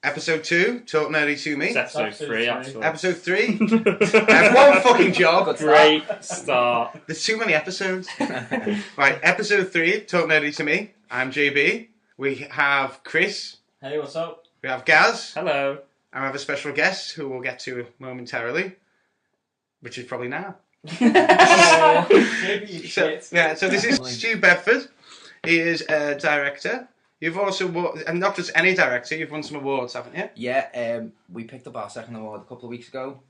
Episode 2, Talk Nerdy to Me. It's episode 3, actually. Episode 3? I have one fucking job. Great start. There's too many episodes. Right, episode 3, Talk Nerdy to Me. I'm JB. We have Chris. Hey, what's up? We have Gaz. Hello. And we have a special guest who we'll get to momentarily, which is probably now. JB, you shit. So this is Stuart Bedford. He is a director. You've also, and not just any director, you've won some awards, haven't you? Yeah, we picked up our second award a couple of weeks ago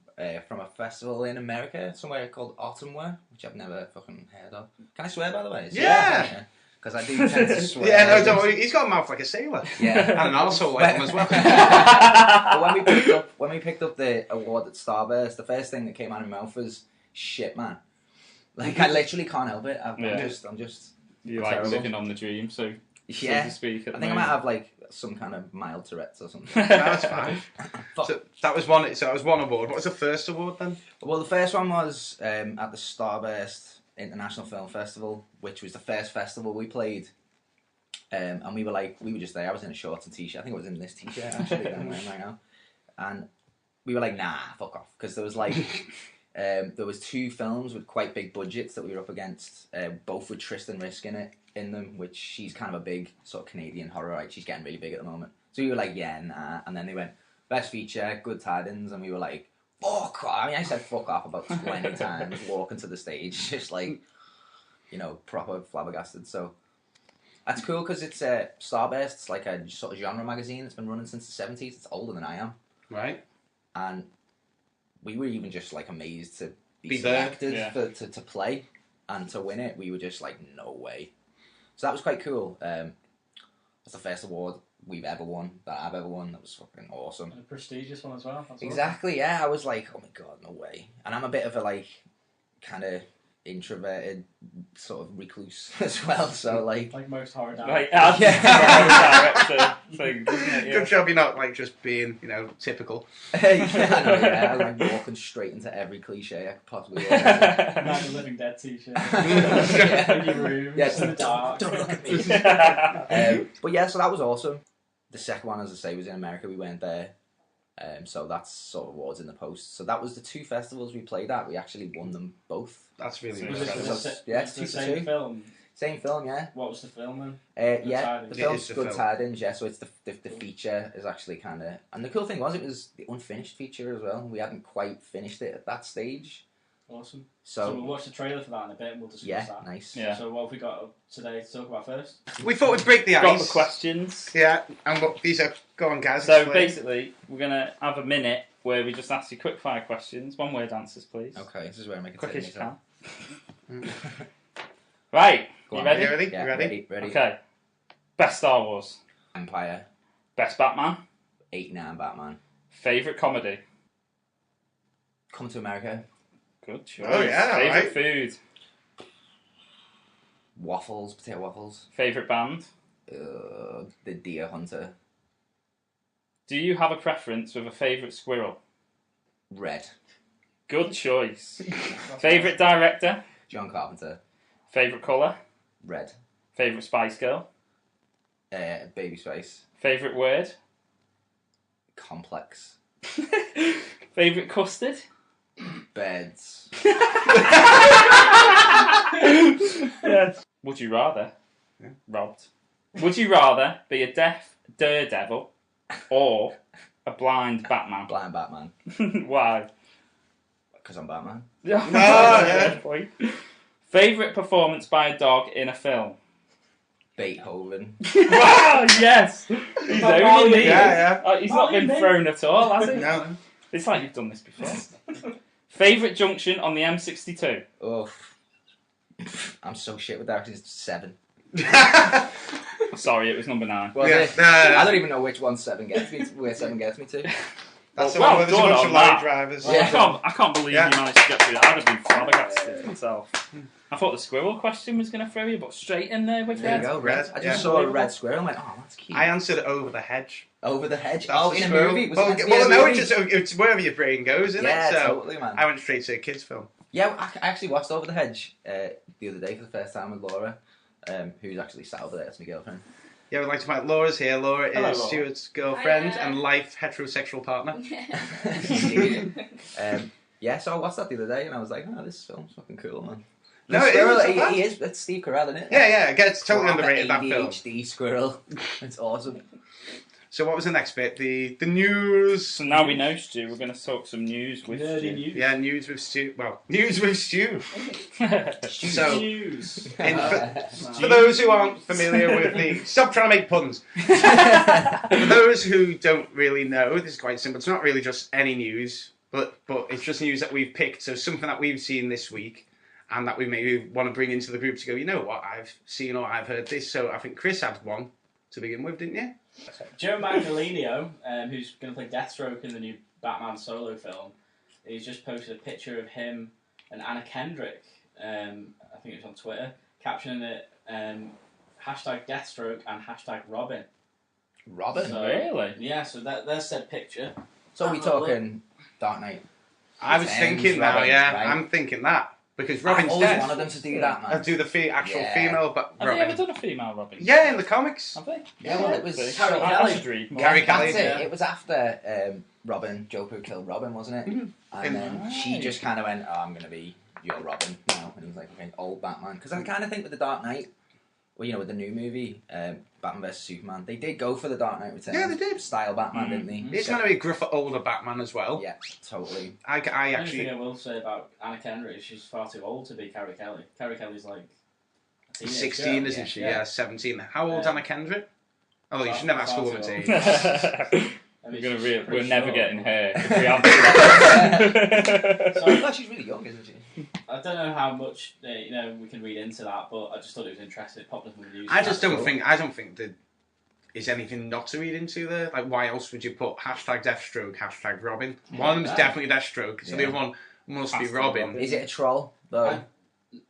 from a festival in America, somewhere called Autumnware, which I've never fucking heard of. Can I swear, by the way? Yeah! Because I do tend to swear. Yeah, no, don't worry. He's got a mouth like a sailor. Yeah. And an arsehole like one as well. But when we picked up the award at Starburst, the first thing that came out of my mouth was, shit, man. Like, I literally can't help it. I'm just You like terrible. living on the dream, so to speak. I think I might have like some kind of mild Tourette's or something. No, that's fine. So that was one award. What was the first award then? Well, the first one was at the Starburst International Film Festival, which was the first festival we played. And we were just there. I was in a shorts and t-shirt. I think I was in this t-shirt actually that I'm wearing right now. And we were like, nah, fuck off, because there was like there was 2 films with quite big budgets that we were up against, both with Tristan Risk in them, which she's kind of a big sort of Canadian horror, right? She's getting really big at the moment. So we were like, yeah, nah. And then they went, best feature, Good Tidings, and we were like, fuck off. I mean, I said fuck off about 20 times walking to the stage, just like, you know, proper flabbergasted. So that's cool because it's Starburst. It's like a sort of genre magazine. It's been running since the 70s. It's older than I am. Right. And we were even just like amazed to be there. selected to play and to win it. We were just like, no way. So that was quite cool. That's the first award we've ever won, that I've ever won. That was fucking awesome. And a prestigious one as well. That's Exactly, yeah. I was like, oh my god, no way. And I'm a bit of a like kind of introverted sort of recluse as well. So like most horror Like, directors. director thing, isn't it? Yeah. Good job you're not like just being, typical. I was like walking straight into every cliche I could possibly walk into. Like the Living Dead t-shirt. Yeah. In your room, Yeah, in the dark. Don't look at me. But yeah, so that was awesome. The second one, as I say, was in America. We went there. So that's sort of awards in the post. So that was the 2 festivals we played at. We actually won them both. That's really Was impressive. It's the 2 for same 2. film? Same film, yeah. What was the film then? Yeah, Tidings. the film's It is the Good film. Tidings, yeah, so it's the feature is actually kind of... And the cool thing was, it was the unfinished feature as well. We hadn't quite finished it at that stage. Awesome. So we'll watch the trailer for that in a bit and we'll discuss yeah, that. nice. Yeah. So what have we got today to talk about first? We thought we'd break the Got the ice. questions. Yeah, and what these are... Go on, Gaz. So explain. basically, we're going to have a minute where we just ask you quick fire questions. 1-word answers, please. Okay, this is where I make it Quick as you myself. can. Right. Go You on. ready? You ready? Yeah, You ready? ready. Okay. Best Star Wars. Empire, Best Batman. 89 Batman. Favourite comedy. Come to America. Good choice. Oh, yeah, Favourite right. food. Waffles, potato waffles. Favourite band. The Deer Hunter. Do you have a preference with a favourite squirrel? Red. Good choice. Favourite director. John Carpenter. Favourite colour. Red. Favourite Spice Girl. Baby Space. Favourite word. Complex. Favourite custard. Beds. Yes. Would you rather, robbed, would you rather be a deaf daredevil or a blind Batman? Blind Batman. Why? Because I'm Batman. yeah. Point. Favourite performance by a dog in a film? Beethoven. Wow, yes! He's owning these. Yeah, He's not been thrown at all, has he? No. It's like you've done this before. Favourite junction on the M62? Oh, I'm so shit with that. It's 7. Sorry, it was number 9. Was Yeah, it? no. I don't even know which one 7 gets me. Where 7 gets me to. That's the Well one where there's a done bunch on of lorry that. drivers. Yeah. I can't believe Yeah. you managed to get through that. I'd have been flabbergasted myself. I thought the squirrel question was going to throw you, but straight in there with There you that. go, red. I Yeah. just saw a red squirrel and went, oh, that's cute. I answered over the hedge. Over the hedge. That's Oh, the in a squirrel. movie? Was Well, it meant to be in a no, movie? it's wherever your brain goes, isn't Yeah, it? So totally, man. I went straight to a kids' film. Yeah, I actually watched Over the Hedge the other day for the first time with Laura, who's actually sat over there. That's my girlfriend. Yeah, I'd like to find Laura's here. Laura Hello, is Laura. Stuart's girlfriend Hiya. and life heterosexual partner. Yeah, so I watched that the other day and I was like, oh, this film's fucking cool, man. No, The it squirrel, is, not bad. he is. It's Steve Carell, isn't it? Yeah, again, it's totally Proper underrated, that film. ADHD squirrel. It's awesome. So what was the next bit? The news. So now we know, Stu, we're going to talk some news with Nerdy Stu. news. Yeah, news with Stu. Well, news with Stu. So, News. for those who aren't familiar with the... Stop trying to make puns. For those who don't really know, this is quite simple. It's not really just any news, but it's just news that we've picked. So something that we've seen this week and that we maybe want to bring into the group to go, you know what, I've seen or I've heard this. So I think Chris had one to begin with, didn't you? Joe Manganiello, who's going to play Deathstroke in the new Batman solo film, he's just posted a picture of him and Anna Kendrick, I think it was on Twitter, captioning it hashtag Deathstroke and hashtag Robin. Robin? So, Really? Yeah, so there's said picture. So we talking Dark Knight? I was thinking now, Robin, yeah. right? I'm thinking that. Because I Robin's always dead. wanted them to do that, man. I'd do the actual Yeah. female but Have Robin. they ever done a female Robin? Yeah, in the comics. Have they? Yeah, well, it was... Carrie I Kelly. should read more. Carrie Kelly. That's it. Yeah. It was after Robin, Joker killed Robin, wasn't it? Mhm. And then she Right. just kind of went, oh, I'm going to be your Robin now. And he was like, okay, old Batman. Because I kind of think with the Dark Knight, well, with the new movie, Batman vs Superman, they did go for the Dark Knight Returns. Yeah, they did. Style Batman, Mhm. didn't they? It's going to be a gruffer, older Batman as well. Yeah, totally. I The only actually... thing I will say about Anna Kendrick is she's far too old to be Carrie Kelly. Carrie Kelly's like a teenage 16, girl. isn't she? Yeah. Yeah, 17. How old's Yeah. Anna Kendrick? Oh, you Far- should never ask a far woman's too age. I mean, We're, she's pretty we're never short. getting her if we have that. So- Well, she's really young, isn't she? I don't know how much we can read into that, but I just thought it was interesting. It popped up in the news. I just don't cool. think... I don't think there is anything not to read into there. Like, why else would you put hashtag Deathstroke, hashtag Robin? One's Yeah. definitely Deathstroke, so the Yeah. other one must be Has to be Robin. Robin. Is it a troll, though?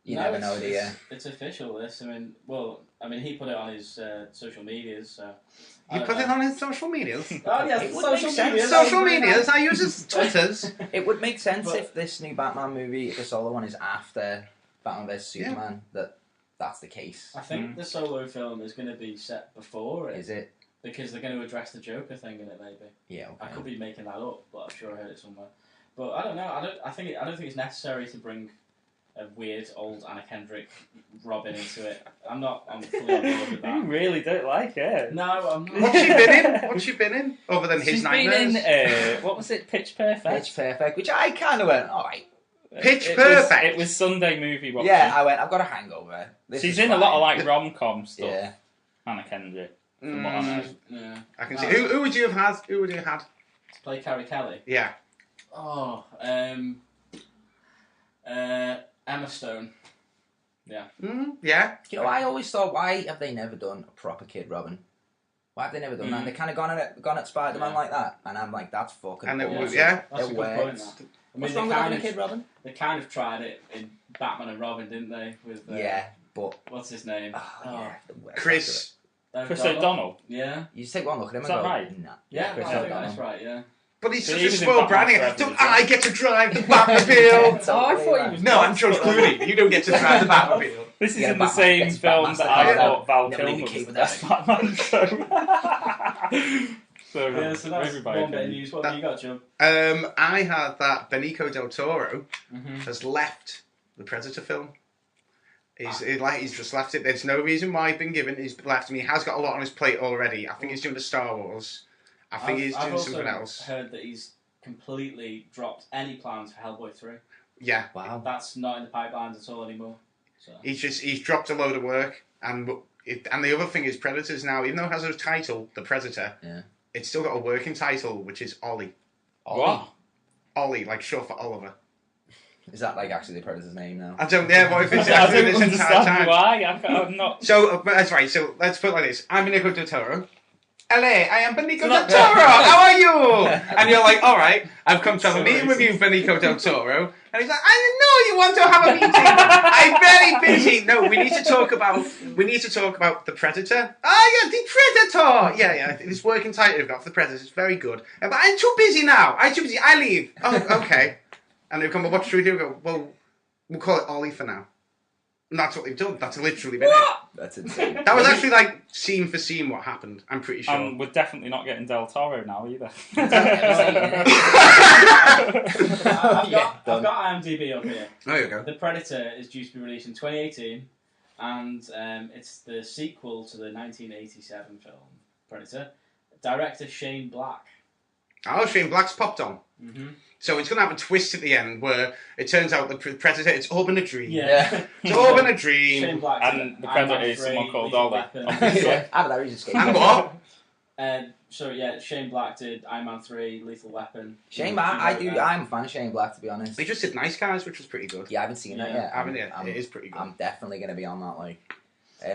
You never know, do you? It's official. This. I mean, he put it on his social medias. So I You don't put it know. on his social medias? Oh yes, It would social make sense. medias. Social medias? I use his Twitters. It would make sense But- if this new Batman movie, the solo one, is after Batman vs Yeah. Superman, that's the case. I think the solo film is going to be set before it Is it? because they're going to address the Joker thing in it. Maybe Yeah, I okay. could be making that up, but I'm sure I heard it somewhere. But I don't know. I don't think it's necessary to bring a weird old Anna Kendrick Robin into it. I'm fully on board with You that. really don't like her. No, I'm not. What's she been in? What's she been in? Other than his She's nightmares? been in, what was it, Pitch Perfect? Pitch Perfect, which I kind of went, alright. Pitch It Perfect. It was Sunday movie watching. Yeah, I went, I've got a hangover. This She's is in a lot of fine. like rom-com stuff. Yeah. Anna Kendrick, from what I know. Yeah. I can see. Who would you have had? Who would you have had? To play Carrie Kelly. Yeah. Oh, Emma Stone. Yeah. You know, I always thought, why have they never done a proper Kid Robin? Why have they never done that? They kind of gone at Spider-Man Yeah. like that, and I'm like, that's fucking And it awesome. was, yeah. That's It a good point. works. That. I mean, What's they wrong with having kind a of Kid Robin? they kind of tried it in Batman and Robin, didn't they? With Yeah, but what's his name? oh, yeah, the worst Chris. Chris O'Donnell. Yeah. You just take one look at him Is and that go, right? nah. Yeah, Chris I think O'Donnell. that's right. Yeah. But he's So such he a was in spoiled Batman branding. Forever, Don't wasn't I get to drive the Batmobile? Oh, I thought he was. No, I'm George Clooney. You don't get to drive the Batmobile. This is Yeah, in the Batman same gets film Batman that style. I thought Val Never leave Kilmer me key was the with best that. Batman, so Yeah, so that's everybody one bit of can- news. What have you got, Joe? I had that Benicio del Toro Mm-hmm. has left the Predator film. He's just left it. There's no reason why he's been given. He's left him. He has got a lot on his plate already. I think he's doing the Star Wars. I think he's doing something else. I've heard that he's completely dropped any plans for Hellboy 3. Yeah, Wow. That's not in the pipelines at all anymore. So. he's dropped a load of work, and the other thing is Predators now, even though it has a title, The Predator, Yeah. it's still got a working title, which is Ollie. What? Ollie, like short for Oliver. Is that like actually the Predator's name now? I don't know what if it's I actually don't this entire understand time. why. I'm not. So that's right. So let's put it like this: I'm Benicio del Toro. LA, I am Benicio del not- Toro. How are you? And you're like, all right, I've come to have a meeting with you, Benicio del Toro. And he's like, I didn't know you want to have a meeting. I'm very busy. No, we need to talk about the Predator. Ah, yeah, the Predator. Yeah. This working title we've got for the Predator is very good. But I'm too busy now. I leave. Oh, okay. And they've come, well, what should we do? We go, well, we'll call it Ollie for now. And that's what they've done. That's literally been it. That's insane. That was actually like scene for scene what happened. I'm pretty sure. And we're definitely not getting Del Toro now either. I've got IMDb up here. There you go. The Predator is due to be released in 2018, and it's the sequel to the 1987 film Predator. Director Shane Black. Oh, Shane Black's popped on. Mm-hmm. So it's going to have a twist at the end where it turns out the Predator, it's all been a dream. Yeah. It's all been a dream. Shane Black. And the Predator is someone called Ollie. And what? Shane Black did Iron Man 3, Lethal Weapon. I'm a fan of Shane Black, to be honest. They just did Nice Guys, which was pretty good. Yeah, I haven't seen that yet. I haven't yet. It is pretty good. I'm definitely going to be on that, like.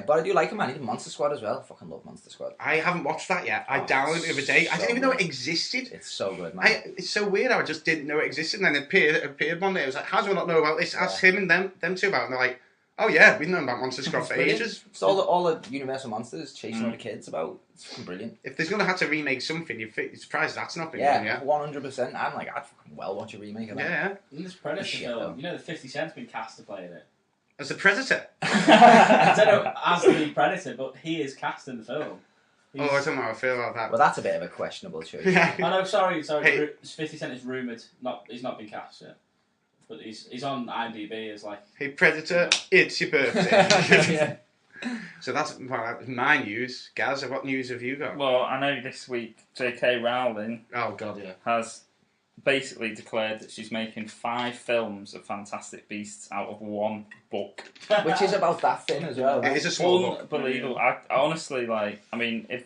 But I do like him, man. He did Monster Squad as well. I fucking love Monster Squad. I haven't watched that yet. I downloaded it the other day. I didn't even know it existed. It's so good, man. It's so weird. I just didn't know it existed, and then it appeared one day. I was like, how do I not know about this? Ask him and them two about it. And they're like, oh yeah, we've known about Monster Squad for ages. It's all the Universal monsters chasing all the kids about. It's fucking brilliant. If there's going to have to remake something, you're surprised that's not been done yet. 100%. I'm like, I'd fucking well watch a remake of that. Yeah. In this Predator film, you know that 50 Cent's been cast to play in it. As the Predator? I don't know as the Predator, but he is cast in the film. I don't know how I feel about that. Well, that's a bit of a questionable choice. Yeah. Oh no, sorry. Hey. 50 Cent is rumoured. He's not been cast yet. But he's on IMDb as like... Hey Predator, it's your birthday. So that was my news. Gaz, what news have you got? Well, I know this week J.K. Rowling Oh god, yeah. has basically declared that she's making 5 films of Fantastic Beasts out of 1 book. Which is about that thing as well. It is a small book. Unbelievable. I honestly, if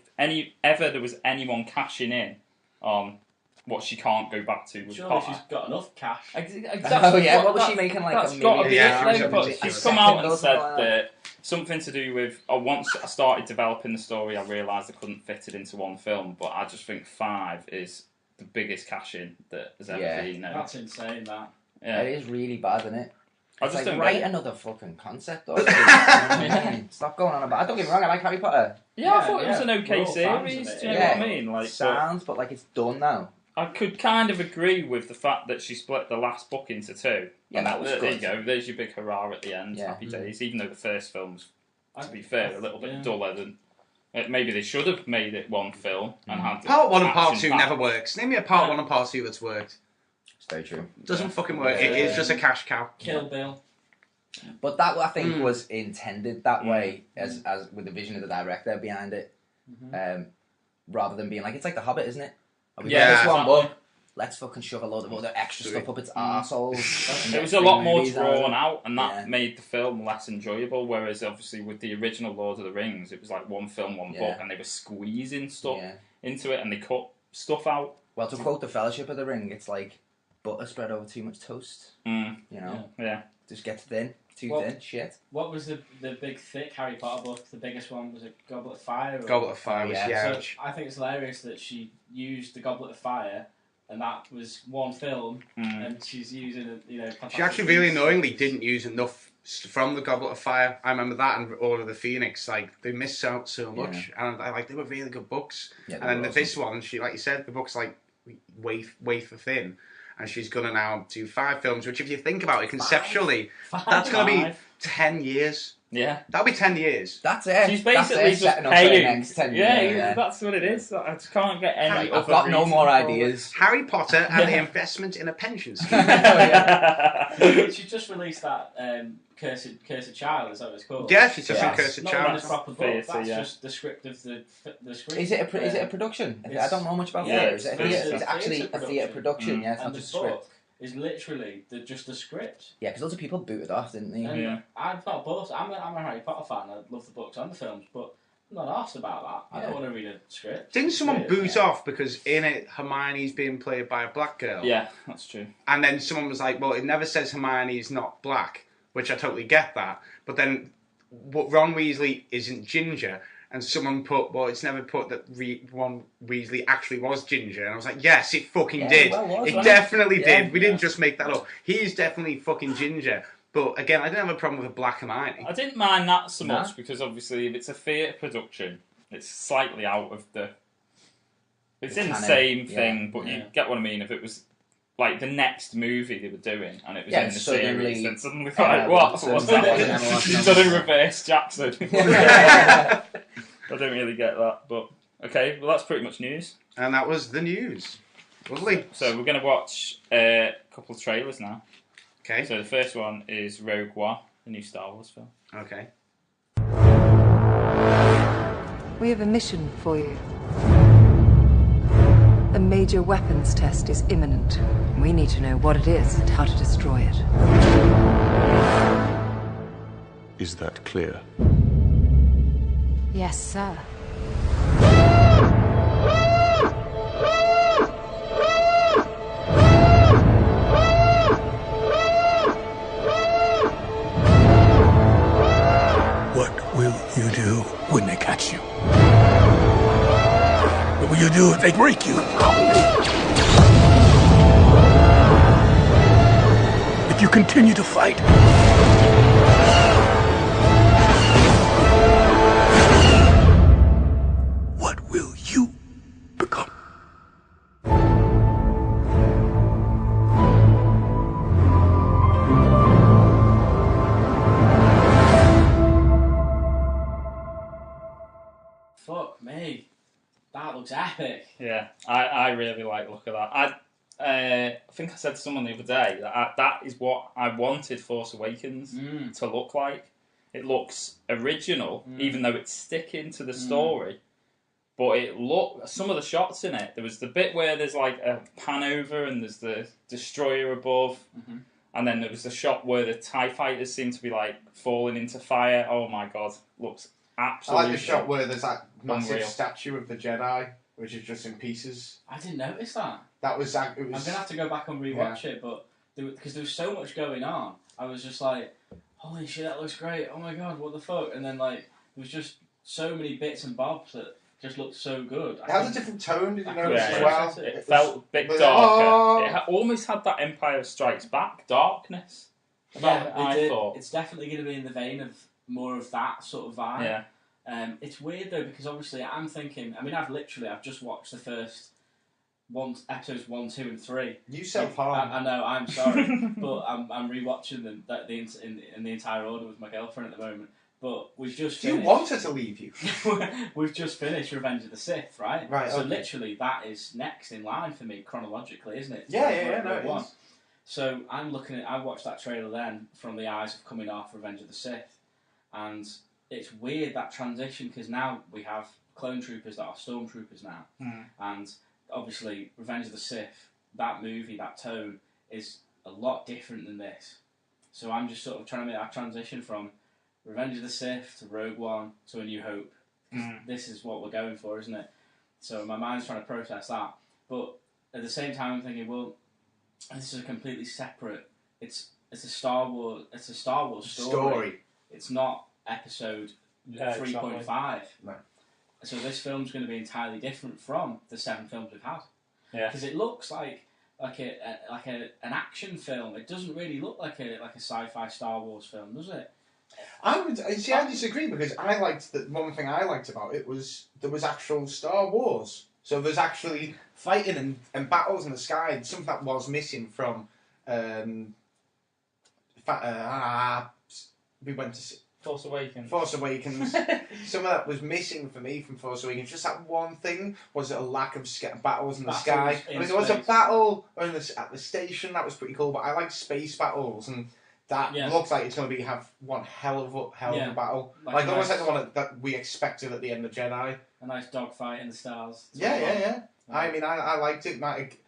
ever there was anyone cashing in on what she can't go back to with Surely Potter. she's got enough cash. What was she making, like, that's $1 got to be million? it, Yeah, though, she but was she's come out and second said or something like that something to do with, once I started developing the story, I realised I couldn't fit it into 1 film, but I just think 5 is the biggest cash-in that has ever been. That's insane, that. Yeah. It is really bad, isn't it? I It's just like, don't write get it. another fucking concept. Or Stop going on about. Don't get me wrong, I like Harry Potter. Yeah, I thought it was an okay We're all fans series. of it, Do you know what I mean? Like, Sounds, but like it's done now. I could kind of agree with the fact that she split the last book into 2. Yeah, And that was there good. you go. There's your big hurrah at the end. Yeah. Happy days. Even though the first film's, to be fair, a little bit Yeah. duller than. Maybe they should have made it 1 film and had the Part 1 and Part action 2 back. never works. Name me a Part 1 and Part 2 that's worked. It's very true. Doesn't fucking work. It is just a cash cow. Kill Bill. But that I think was intended that way, as with the vision of the director behind it, rather than being like it's like The Hobbit, isn't it? We Yeah, got this one exactly. book. Let's fucking shove a load of other extra stuff up its arseholes. It was a lot more drawn out, and that made the film less enjoyable. Whereas, obviously, with the original Lord of the Rings, it was like 1 film, 1 book, and they were squeezing stuff into it, and they cut stuff out. Well, to quote the Fellowship of the Ring, it's like butter spread over too much toast. You know, just gets thin, too thin. Shit. What was the big thick Harry Potter book? The biggest one was it Goblet of Fire? Goblet of Fire was huge. So I think it's hilarious that she used the Goblet of Fire, and that was 1 film, and she's using She actually really annoyingly didn't use enough from the Goblet of Fire. I remember that and Order of the Phoenix. Like they missed out so much, and they were really good books. Yeah, and then this one, she like you said, the book's like wafer thin. And she's going to now do 5 films, which if you think about it conceptually, that's going to be 10 years. Yeah. That'll be 10 years. That's it. She's basically just setting up for the paying. next 10 years. Yeah, that's what it is. I just can't get any I've got no more ideas. Harry Potter and the investment in a pension scheme. She just released that Cursed Child, is that what it's called? Yeah, she's just Yes. in Cursed Not Child. even a proper book. Theatre, That's yeah. just the script of the script. Is it a production? I don't know much about Yeah, theatre. Is it it's it's actually a theatre production? Yeah, it's and not the just a script. book is literally just the script. Yeah, because loads of people booted off, didn't they? And Yeah. I've got both. I'm a Harry Potter fan. I love the books and the films, but I'm not asked about that. I don't want to read a script. Didn't someone Yeah. boot off because in it Hermione's being played by a black girl? Yeah, that's true. And then someone was like, well, it never says Hermione's not black, which I totally get that. But then Ron Weasley isn't ginger. And someone put, well, it's never put that Ron Weasley actually was ginger. And I was like, yes, it fucking did. Well, it right? definitely Yeah. did. We didn't just make that up. He is definitely fucking ginger. But again, I didn't have a problem with a black Hermione. I didn't mind that so much because obviously if it's a theatre production, it's slightly out of the... It's in the canon, same thing, but you get what I mean. If it was like the next movie they were doing, and it was in the suddenly, series. Then suddenly, like, what? What's that? He's done a reverse Jackson. I don't really get that, but okay. Well, that's pretty much news. And that was the news. Lovely. So we're going to watch a couple of trailers now. Okay. So the first one is Rogue One, the new Star Wars film. Okay. We have a mission for you. A major weapons test is imminent. We need to know what it is and how to destroy it. Is that clear? Yes, sir. What will you do when they catch you? What will you do if they break you? If you continue to fight? What will you become? Fuck me. That looks epic. Yeah, I really like the look of that. I think I said to someone the other day that that is what I wanted Force Awakens to look like. It looks original, even though it's sticking to the story. But some of the shots in it, there was the bit where there's like a pan over and there's the destroyer above. And then there was the shot where the TIE fighters seem to be like falling into fire. Oh my god, looks absolutely. I like the shot where there's that massive unreal statue of the Jedi, which is just in pieces. I didn't notice that. That was. I'm going to have to go back and rewatch it, but because there was so much going on, I was just like, holy shit, that looks great. Oh my god, what the fuck? And then like, there was just so many bits and bobs that just looked so good. It has a different tone, did you notice as well? It felt a bit darker. It almost had that Empire Strikes Back darkness. I thought. It's definitely going to be in the vein of more of that sort of vibe. Yeah. It's weird though, because obviously I'm thinking, I mean, I've just watched the first episodes 1, 2 and 3. You self-harm. I know, I'm sorry, but I'm rewatching them in the entire order with my girlfriend at the moment. But we've just finished. Do you want her to leave you? We've just finished Revenge of the Sith, right? Right. So okay. literally, that is next in line for me chronologically, isn't it? Yeah. No, it is. So I watched that trailer then from the eyes of coming off Revenge of the Sith, and it's weird that transition because now we have clone troopers that are stormtroopers now, and obviously Revenge of the Sith, that movie, that tone is a lot different than this. So I'm just sort of trying to make that transition from Revenge of the Sith to Rogue One to A New Hope. This is what we're going for, isn't it? So my mind's trying to process that, but at the same time I'm thinking, well, this is a completely separate. It's a Star Wars. It's a Star Wars story. It's not episode 3.5. Right. So this film's going to be entirely different from the 7 films we've had. Yeah. Because it looks like an action film. It doesn't really look like a sci-fi Star Wars film, does it? I disagree because I liked that one thing I liked about it was there was actual Star Wars. So there's actually fighting and battles in the sky. Something that was missing from. We went to Force Awakens. Some of that was missing for me from Force Awakens. Just that one thing was a lack of battles in the sky. I mean, there was a battle at the station that was pretty cool, but I like space battles and. That looks like it's going to have one hell of a battle. Like almost like the one that we expected at the end of Jedi. A nice dogfight in the stars. Yeah. I mean, I liked it. Like,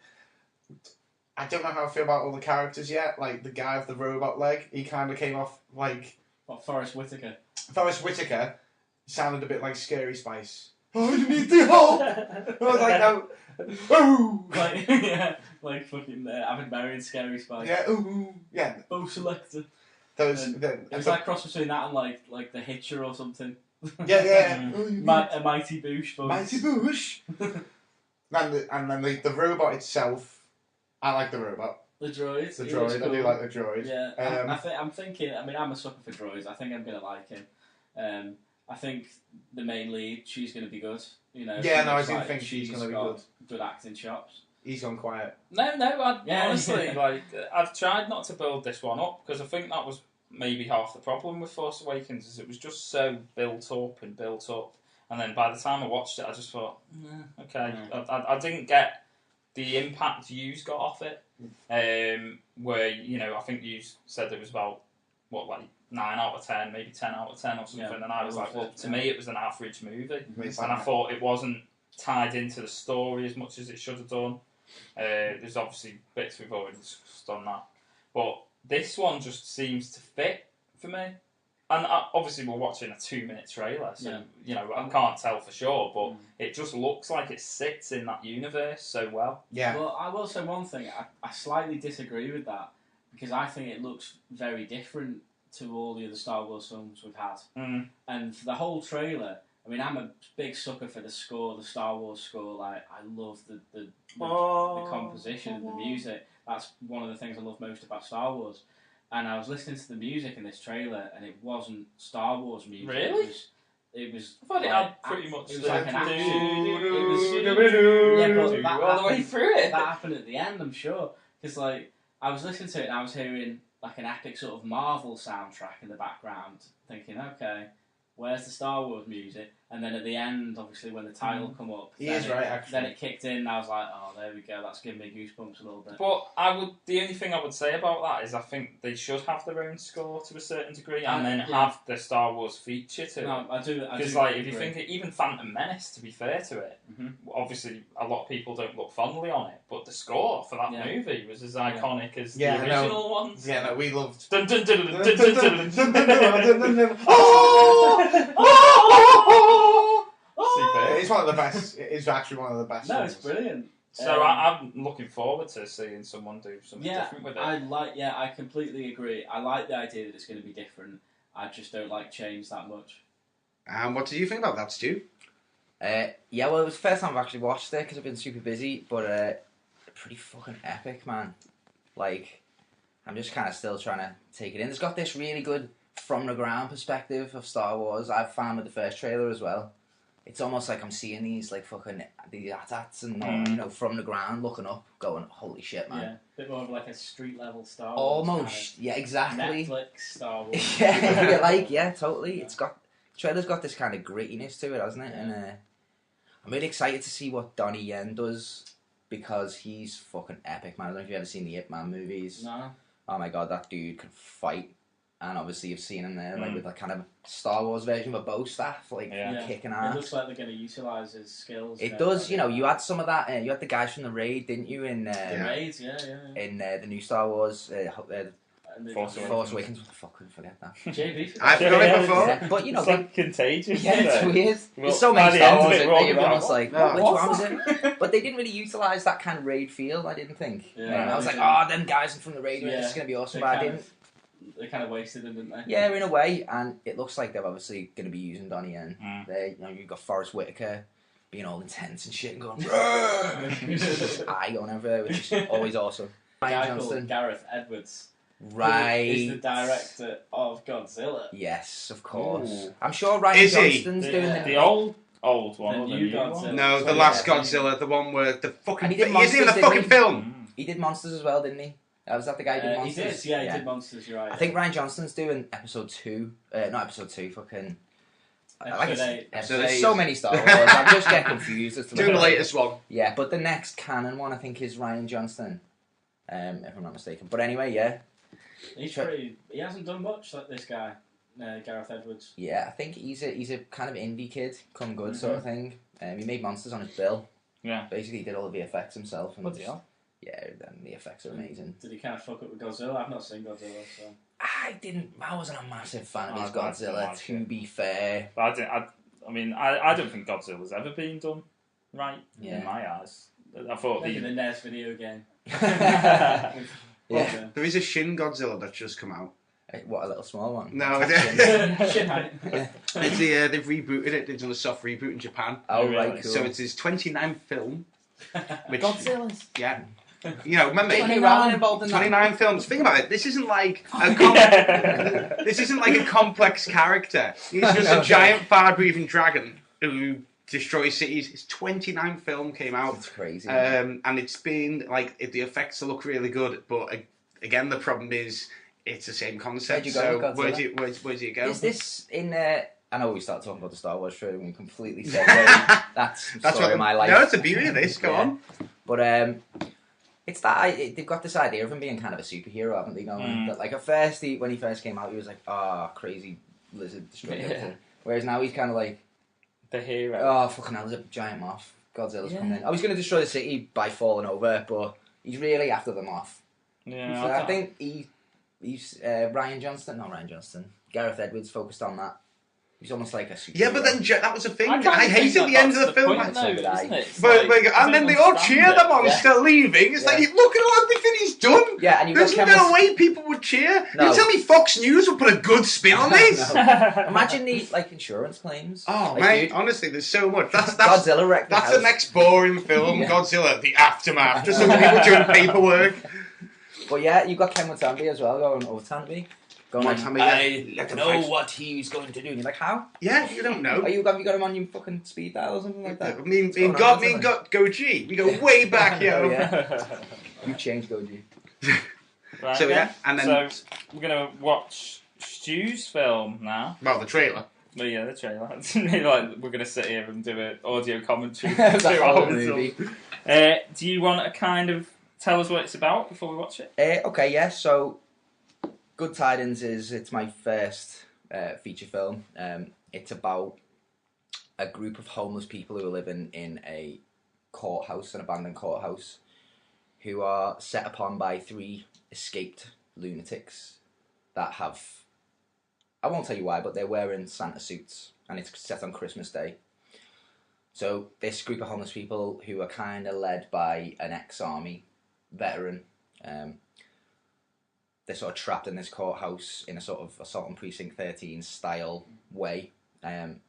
I don't know how I feel about all the characters yet. Like, the guy with the robot leg, he kind of came off like... What, Forrest Whitaker? Forrest Whitaker sounded a bit like Scary Spice. Oh, you need the help! I was like, no. Ooh! Like fucking Avid Marion Scary Spice. Yeah, ooh, yeah. Bo Selector. It was like cross between that and like The Hitcher or something. Yeah. A Mighty Boosh. Folks. Mighty Boosh! and then the robot itself, I like the robot. The droid. Cool. I do like the droid. Yeah. I'm thinking, I mean, I'm a sucker for droids. I think I'm going to like him. I think the main lead, she's going to be good. You know. Yeah, no, I do think she's going to be good. Good acting chops. He's gone quiet. No, honestly, like, I've tried not to build this one up, because I think that was maybe half the problem with Force Awakens, is it was just so built up, and then by the time I watched it, I just thought, okay. I didn't get the impact you got off it, where, you know, I think you said it was about, 9 out of 10, maybe 10 out of 10 or something, and I was like, well, to me it was an average movie, and I thought it wasn't tied into the story as much as it should have done. There's obviously bits we've already discussed on that, but this one just seems to fit for me. And obviously we're watching a 2-minute trailer, so you know, I can't tell for sure, but it just looks like it sits in that universe so well. Yeah. Well, I will say one thing. I slightly disagree with that, because I think it looks very different to all the other Star Wars films we've had. And for the whole trailer, I mean, I'm a big sucker for the score, the Star Wars score. Like, I love the composition and the music. That's one of the things I love most about Star Wars. And I was listening to the music in this trailer, and it wasn't Star Wars music. Really? It was. I thought it had pretty much. It was like an action. All the way through it. That happened at the end, I'm sure. Because like I was listening to it, and I was hearing like an epic sort of Marvel soundtrack in the background, thinking, okay, where's the Star Wars music? And then at the end, obviously, when the title come up, then it kicked in, and I was like, oh, there we go, that's giving me goosebumps a little bit. But the only thing I would say about that is I think they should have their own score to a certain degree, and then have the Star Wars feature to it. No, I do. Because like, if you think even Phantom Menace, to be fair to it, obviously a lot of people don't look fondly on it, but the score for that movie was as iconic as the original ones. Yeah, no, we loved. It's one of the best. It is actually one of the best. No, it's brilliant. So I'm looking forward to seeing someone do something different with it. I completely agree. I like the idea that it's going to be different. I just don't like change that much. What did you think about that, Stu? Well, it was the first time I've actually watched it because I've been super busy, but pretty fucking epic, man. Like, I'm just kind of still trying to take it in. It's got this really good from the ground perspective of Star Wars. I've found with the first trailer as well. It's almost like I'm seeing these like fucking the AT-ATs and you know, from the ground looking up, going, holy shit, man. Yeah, a bit more of like a street level Star Wars. Almost, kind of exactly. Netflix Star Wars. Totally. It's got trailer's got this kind of grittiness to it, hasn't it? And I'm really excited to see what Donnie Yen does, because he's fucking epic, man. I don't know if you've ever seen the Ip Man movies. No. Oh my god, that dude can fight. And obviously you've seen him there, like with that kind of Star Wars version of a bow staff, like kicking ass. It looks like they're going to utilise his skills. It does, you know. You had some of that. You had the guys from the Raid, didn't you? In the Raids, in the new Star Wars, Force Awakens. What the fuck? Couldn't forget that. JB. I forgot it before. Yeah, but you know, it's like contagious. Yeah, it's weird. There's so many Star Wars that you're almost like, which one was it? But they didn't really utilise that kind of Raid feel. I didn't think. Yeah, I was like, oh, them guys from the Raid, this is going to be awesome. But I didn't. They kind of wasted them, didn't they? Yeah, in a way, and it looks like they're obviously going to be using Donnie Yen. You know, you've got Forrest Whitaker being all intense and shit and going, eye going everywhere, which is always awesome. Ryan Johnston, Gareth Edwards, right, is the director of Godzilla. Yes, of course. Ooh. I'm sure Ryan Johnston's doing the old one, the new Godzilla. No, the last Godzilla, the one where the fucking he isn't in the fucking film. He did Monsters as well, didn't he? Was that the guy who did Monsters? He did Monsters, you're right. I think Ryan Johnston's doing episode 2. Not episode 2, fucking... There's so many Star Wars, I'm just getting confused. As to doing the latest one. Yeah, but the next canon one, I think, is Ryan Johnston. If I'm not mistaken. But anyway, yeah. He hasn't done much like this guy, Gareth Edwards. Yeah, I think he's a kind of indie kid, come good sort of thing. He made Monsters on his bill. Yeah. Basically, he did all the VFX himself. And what the hell? Yeah, and the effects are amazing. Did he kind of fuck up with Godzilla? I've not seen Godzilla, so... I wasn't a massive fan of his Godzilla, to be fair. But I don't think Godzilla's ever been done right in my eyes. I thought maybe the NES video game. There is a Shin Godzilla that's just come out. What, a little small one? No, they've rebooted it. They've done a soft reboot in Japan. Oh, right, cool. So it's his 29th film. Godzilla's? Yeah. You know, remember 29 films. Think about it. This isn't like a this isn't like a complex character. He's just a giant fire-breathing dragon who destroy cities. His 29th film came out. It's crazy. And it's been like the effects look really good, but again the problem is it's the same concept. Where do you go? Is this in? I know we start talking about the Star Wars trailer and we completely segue. That's story of my life. No, it's the beauty of this. Go on. But it's that they've got this idea of him being kind of a superhero, haven't they? That, like at first, when he first came out, he was like, crazy lizard destroying everything. Whereas now he's kind of like the hero. Oh fucking hell! There's a giant moth. Godzilla's coming in. I was going to destroy the city by falling over, but he's really after the moth. Yeah, so I think he's Gareth Edwards focused on that. He's almost like a superhero. Yeah, but then that was the thing. I hated the end of the film. But and then they all cheer the monster leaving. It's like, look at everything he's done. Yeah, and there's no way people would cheer. No. You tell me Fox News would put a good spin on this? Imagine the insurance claims. Oh, like, mate, honestly, there's so much. That's Godzilla wrecked That's the next boring film, Godzilla, the aftermath. Just some people doing paperwork. But yeah, you've got Ken Watanabe as well going over Tanby. I know what he's going to do. And you're like, how? Yeah, you don't know. Have you got him on your fucking speed dial or something like that? Me and Goji. We go way back, yo. You changed Goji. Right, so yeah, and then so we're gonna watch Stu's film now. Well, the trailer. Well, yeah, the trailer. It's really like we're gonna sit here and do an audio commentary. The whole movie. Do you want to kind of tell us what it's about before we watch it? Okay, yeah. So, Good Tidings it's my first feature film. It's about a group of homeless people who are living in a courthouse, an abandoned courthouse, who are set upon by 3 escaped lunatics that have... I won't tell you why, but they're wearing Santa suits, and it's set on Christmas Day. So this group of homeless people who are kind of led by an ex-army veteran, they're sort of trapped in this courthouse in a sort of Assault on Precinct 13 style way, and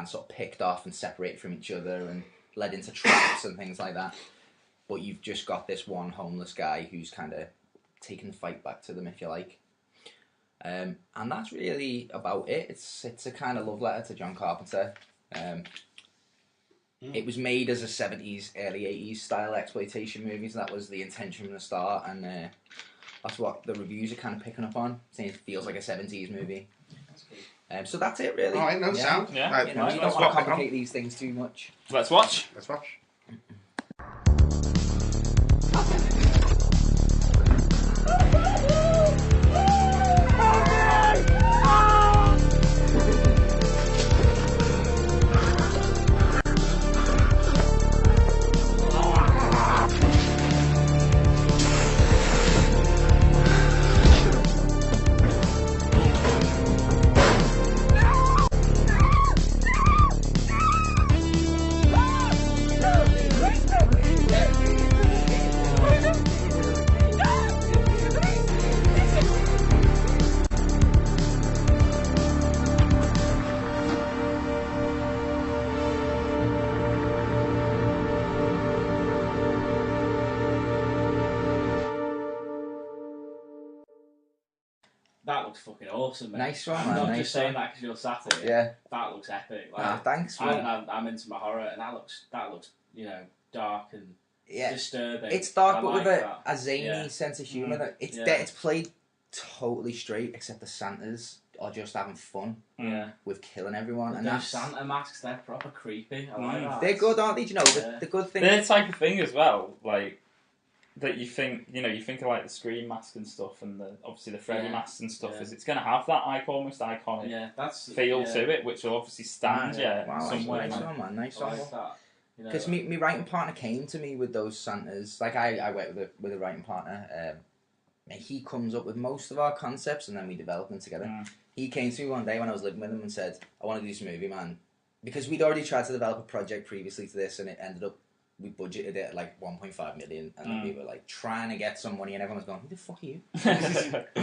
sort of picked off and separated from each other and led into traps and things like that. But you've just got this one homeless guy who's kind of taking the fight back to them, if you like. And that's really about it. It's a kind of love letter to John Carpenter. It was made as a 70s, early 80s style exploitation movies. That was the intention from the start, and that's what the reviews are kind of picking up on, saying it feels like a 70s movie. So that's it, really. All right, sound. Yeah. Right, you don't want to complicate these things too much. Let's watch. That looks fucking awesome, mate. Nice one, I'm man. not just saying that because you're sat here. Yeah. That looks epic. Like, thanks, man. I'm into my horror, and that looks dark and disturbing. It's dark, I but like with that. a zany sense of humour. It's played totally straight, except the Santas are just having fun with killing everyone. And those Santa masks, they're proper creepy. I like that. They're good, aren't they? Do you know, the good thing... They're the type of thing as well, like... That you think of like the Scream mask and stuff, and obviously the Freddy masks and stuff. Is it's going to have that almost iconic feel to it, which will obviously stand somewhere. Nice one. Because my writing partner came to me with those Santas. Like I work with a writing partner. He comes up with most of our concepts, and then we develop them together. He came to me one day when I was living with him and said, "I want to do this movie, man," because we'd already tried to develop a project previously to this, and it ended up. We budgeted it at like 1.5 million, and we were like trying to get some money, and everyone was going, "Who the fuck are you?"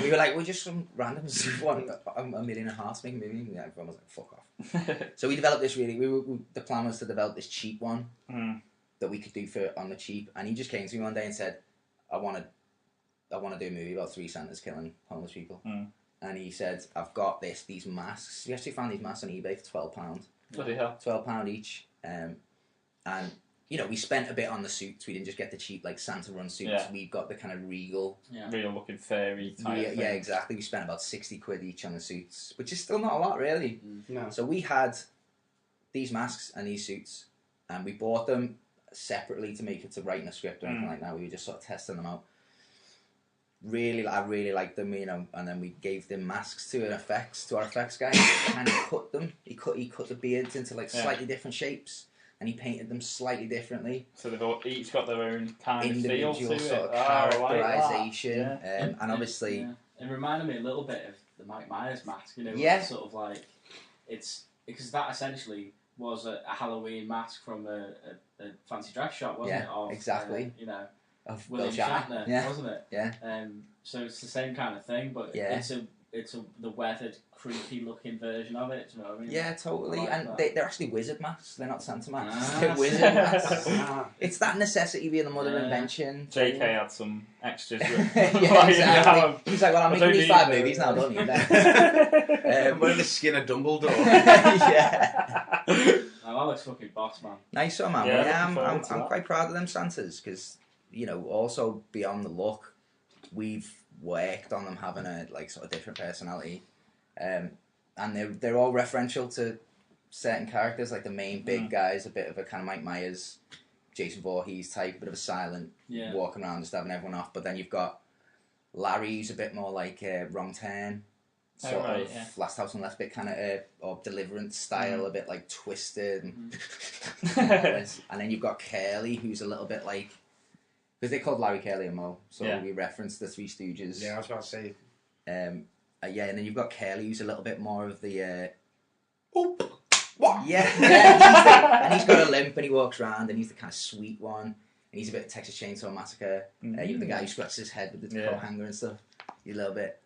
We were like, "We're just some random $1.5 million to make a movie." And everyone was like, "Fuck off." So we developed this really. The plan was to develop this cheap one that we could do on the cheap, and he just came to me one day and said, "I want to do a movie about 3 Santas killing homeless people." And he said, "I've got these masks." We actually found these masks on eBay for £12. Bloody hell. £12 each. And you know, we spent a bit on the suits. We didn't just get the cheap like Santa run suits. Yeah. We got the kind of regal, real looking fairy type. yeah, thing. exactly. We spent about £60 each on the suits, which is still not a lot, really. No. So we had these masks and these suits, and we bought them separately to make it to writing a script or anything like that. We were just sort of testing them out. I really liked them, you know. And then we gave them masks to our effects guy. He kind of cut them. He cut the beards into like slightly different shapes. And he painted them slightly differently. So they've each got their own kind of feel to individual sort of it. characterization. And obviously... Yeah. It reminded me a little bit of the Mike Myers mask, you know, Yeah. sort of like, it's, because that essentially was a Halloween mask from a fancy dress shop, wasn't it? Of, exactly. You know, Of William Bill Shatner, yeah. wasn't it? Yeah. So it's the same kind of thing, but it's the weathered, creepy looking version of it. Do you know what I mean? Yeah, totally. Like and that. they're actually wizard masks. They're not Santa masks. Ah. They're wizard masks. It's that necessity being the mother of invention. JK had some extras. Yeah, exactly. He's like, well, I'm making these 5 movies now, don't you? I'm wearing the skin of Dumbledore. Yeah. Oh, that looks fucking boss, man. Nice one, man. Yeah, I'm quite proud of them Santas because, you know, also beyond the look, we've worked on them having a like sort of different personality, and they're all referential to certain characters. Like the main big guy is a bit of a kind of Mike Myers, Jason Voorhees type, a bit of a silent, walking around just having everyone off. But then you've got Larry, who's a bit more like Wrong Turn, sort of Last House on Left, bit kind of or Deliverance style, a bit like twisted, and then you've got Curly, who's a little bit like. Because they called Larry, Curly and Moe, so we referenced the Three Stooges. Yeah, I was about to say. And then you've got Curly, who's a little bit more of the... What? Yeah, and he's got a limp and he walks around and he's the kind of sweet one. And he's a bit of Texas Chainsaw Massacre. You're the guy who scratches his head with the coat hanger and stuff. He's a little bit...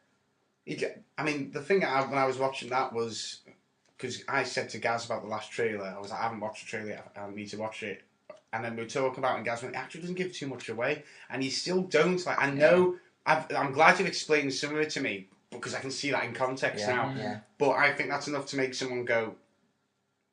I mean, the thing when I was watching that was... Because I said to Gaz about the last trailer, I was like, I haven't watched the trailer yet, I need to watch it. And then we were talking about it, and Gaz went, it actually doesn't give too much away. And you still don't. Like, I know, I'm glad you've explained some of it to me, because I can see that in context now. Yeah. But I think that's enough to make someone go,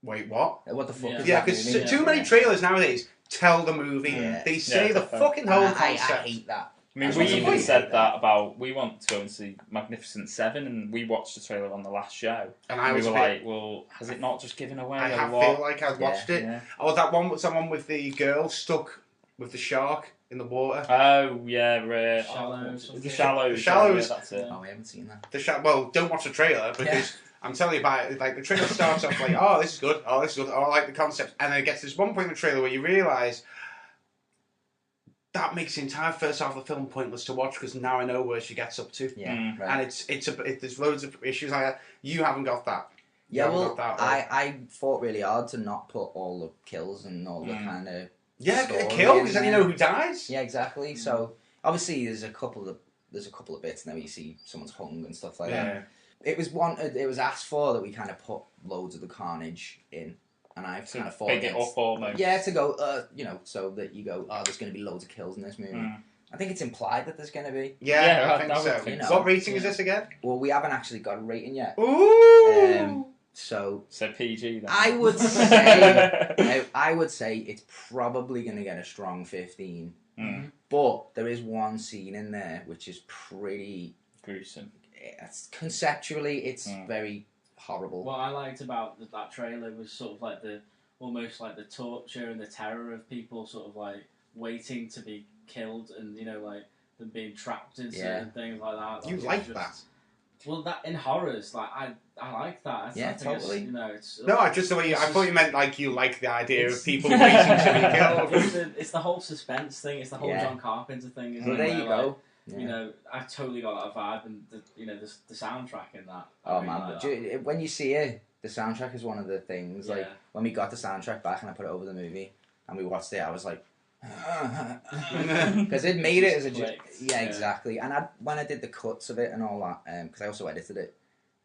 wait, what? What the fuck is Yeah, that because movie? too many trailers nowadays tell the movie. Yeah. They say the fucking whole concept. I hate that. I mean, we even said that about, we want to go and see Magnificent Seven, and we watched the trailer on the last show. And we were like, well, has it not just given away I a lot? feel like I'd watched it. Yeah. Oh, that one was someone with the girl stuck with the shark in the water. Oh, yeah. Shallows. The Shallows. Shallows. Yeah, that's it. Oh, I haven't seen that. Well, don't watch the trailer, because I'm telling you about it. Like, the trailer starts off like, oh, this is good. Oh, this is good. Oh, I like the concept. And then it gets to this one point in the trailer where you realise that makes the entire first half of the film pointless to watch, because now I know where she gets up to. Yeah, right. And there's loads of issues like that. You haven't got that. Yeah, well, I fought really hard to not put all the kills and all the kind of kill, because then you know who dies. Yeah, exactly. So obviously there's a couple of bits now where you see someone's hung and stuff like that. It was asked for that we kind of put loads of the carnage in. And I've kind of fought it up almost. Yeah, to go, so that you go, there's going to be loads of kills in this movie. I think it's implied that there's going to be. Yeah, I think so. You know, what rating is this again? Well, we haven't actually got a rating yet. Ooh! So PG then. I would say it's probably going to get a strong 15. But there is one scene in there which is pretty gruesome. Conceptually, it's very horrible. What I liked about that trailer was sort of like almost like the torture and the terror of people sort of like waiting to be killed, and you know, like them being trapped in certain things like that. You like that? Well, that in horrors, like I like that. Yeah, totally. You know, it's just the way I thought you meant like you like the idea of people waiting to be killed. It's the whole suspense thing. It's the whole John Carpenter thing. Isn't there you go. You know, I totally got that vibe, and the soundtrack in that. Oh man, but when you see it, the soundtrack is one of the things. Like when we got the soundtrack back and I put it over the movie and we watched it, I was like, because it made it as a exactly. And when I did the cuts of it and all that, because I also edited it,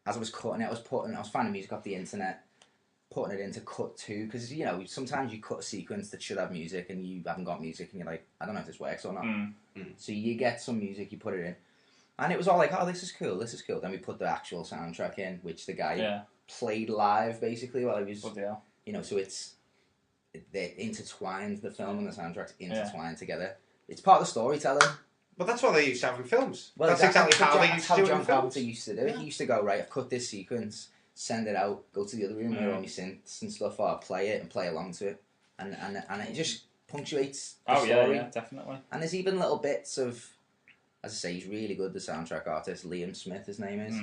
as I was cutting it, I was finding music off the internet, putting it into cut 2, because you know sometimes you cut a sequence that should have music and you haven't got music and you're like, I don't know if this works or not. So you get some music, you put it in, and it was all like, oh, this is cool. Then we put the actual soundtrack in, which the guy played live basically while he was, you know. So it's they're intertwined. The film and the soundtrack's intertwined together. It's part of the storytelling. But that's what they used to have in films. Well, that's exactly how they used to do it in John films. Carpenter used to do it. He used to go, right, I've cut this sequence, send it out, go to the other room where all my synths and stuff are, play it and play along to it. And it just punctuates the story. Yeah, definitely. And there's even little bits of, as I say, he's really good, the soundtrack artist, Liam Smith, his name is.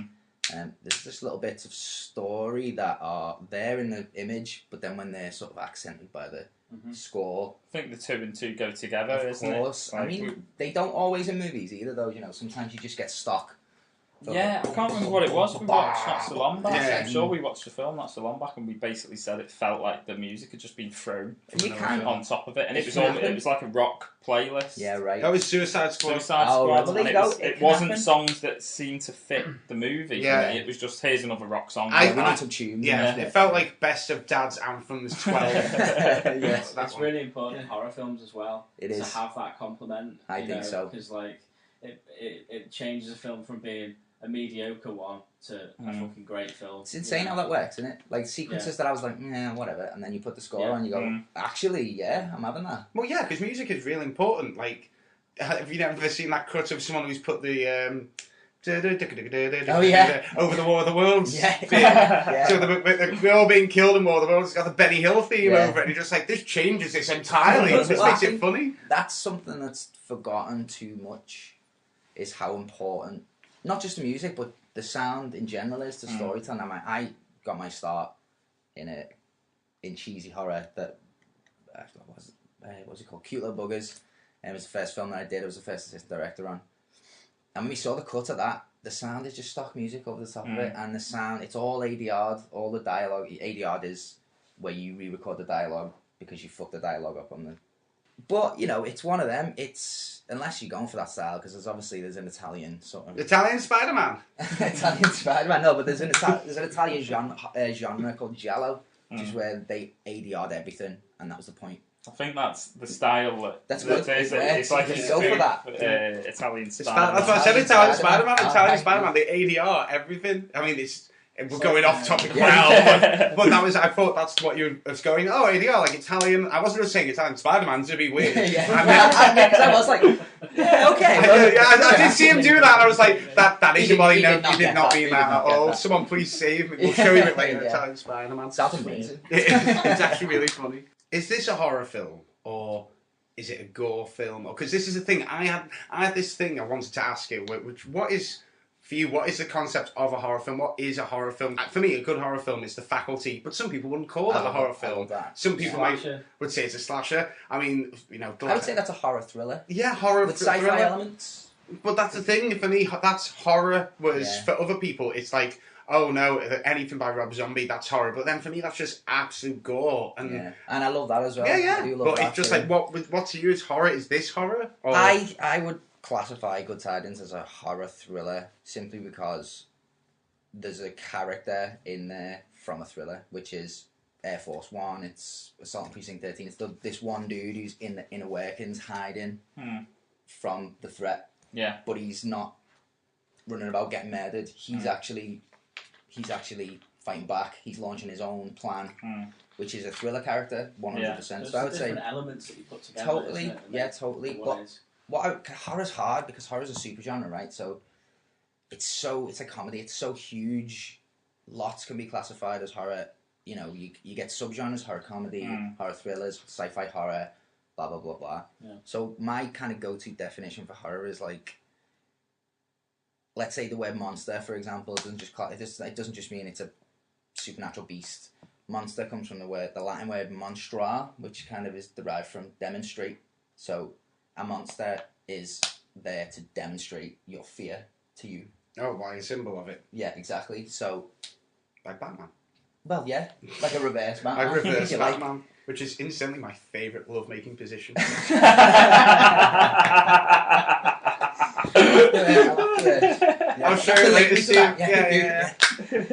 There's just little bits of story that are there in the image, but then when they're sort of accented by the score. I think the 2 and 2 go together, isn't it? Of course. I mean, they don't always in movies either, though. You know, sometimes you just get stock. Yeah, I can't remember what it was. We watched not so long back. Yeah. I'm sure we watched the film not so long back, and we basically said it felt like the music had just been thrown on top of it, and it was like a rock playlist. Yeah, right. That was Suicide Squad. Suicide Oh, Squad, well, and it wasn't happen. songs that seemed to fit the movie. Yeah. It was just, here's another rock song. We need some tunes. Yeah, it felt like Best of Dad's Anthems 12. Yes. It's really important in horror films as well. It is. To have that complement. I think so. Because like it changes a film from being a mediocre one to a fucking great film. It's insane how that works, isn't it? Like sequences that I was like, nah, whatever, and then you put the score on, you go, actually, yeah, I'm having that. Well, yeah, because music is really important. Like, have you ever seen that cut of someone who's put the Oh, yeah. over the War of the Worlds? Yeah. Yeah. So they're all being killed in War of the Worlds. It's got the Benny Hill theme over it, and you're just like, this changes this entirely. This makes it funny. That's something that's forgotten too much, is how important, not just the music, but the sound in general is to storytelling. I got my start in cheesy horror that, what's it called? Cute Little Buggers. It was the first film that I did. It was the first assistant director on. And when we saw the cut of that, the sound is just stock music over the top of it, and the sound, it's all ADR'd, all the dialogue. ADR'd is where you re-record the dialogue because you fucked the dialogue up on the... But, you know, it's one of them. It's, unless you're going for that style, because there's an Italian sort of... Italian Spider-Man. Italian Spider-Man, no, but there's an Italian genre called Giallo, which is where they ADR'd everything, and that was the point. I think that's the style. That's good. It's like You go for that. Italian style. That's what I said, Italian Spider-Man. Italian Spider-Man, they ADR everything. I mean, we're going off topic now, but I thought that's what you was going, oh, ADR, like Italian. I wasn't just saying Italian Spider-Man to be weird. I was like, yeah, okay. I did see him do that, and I was like, that isn't what he knows. He did not mean that at all. that. Someone please save me. We'll show you it later, Italian Spider-Man. Sounds amazing. It's actually really funny. Is this a horror film, or is it a gore film? Because this is the thing, I had this thing I wanted to ask you, which, what is... For you, what is the concept of a horror film? What is a horror film? For me, a good horror film is The Faculty, but some people wouldn't call that a horror film. Some people would say it's a slasher. I mean, you know... I would say that's a horror thriller. Yeah, horror with sci-fi elements. But that's the thing, for me, that's horror, whereas for other people, it's like, oh no, anything by Rob Zombie, that's horror. But then for me, that's just absolute gore. And I love that as well. Yeah. I do love but it's just like, what to you is horror? Is this horror? Or... I would classify Good Tidings as a horror thriller simply because there's a character in there from a thriller, which is Air Force One. It's Assault on Precinct 13. It's this one dude who's in the inner workings hiding from the threat. Yeah. But he's not running about getting murdered. He's actually fighting back. He's launching his own plan, which is a thriller character, 100%. So I would say different elements that you put together. Totally, totally. But horror's hard because horror's a super genre, right? So it's a comedy. It's so huge. Lots can be classified as horror. You know, you get subgenres: horror comedy, horror thrillers, sci-fi horror, blah blah blah blah. Yeah. So my kind of go-to definition for horror is like, let's say the word monster, for example, it doesn't just mean it's a supernatural beast. Monster comes from the Latin word monstra, which kind of is derived from demonstrate. So a monster is there to demonstrate your fear to you. Oh, why a symbol of it? Yeah, exactly. So, like Batman. Well, yeah, like a reverse Batman. Like reverse Batman, which is instantly my favourite love-making position. I'll show you later, Steve. Yeah.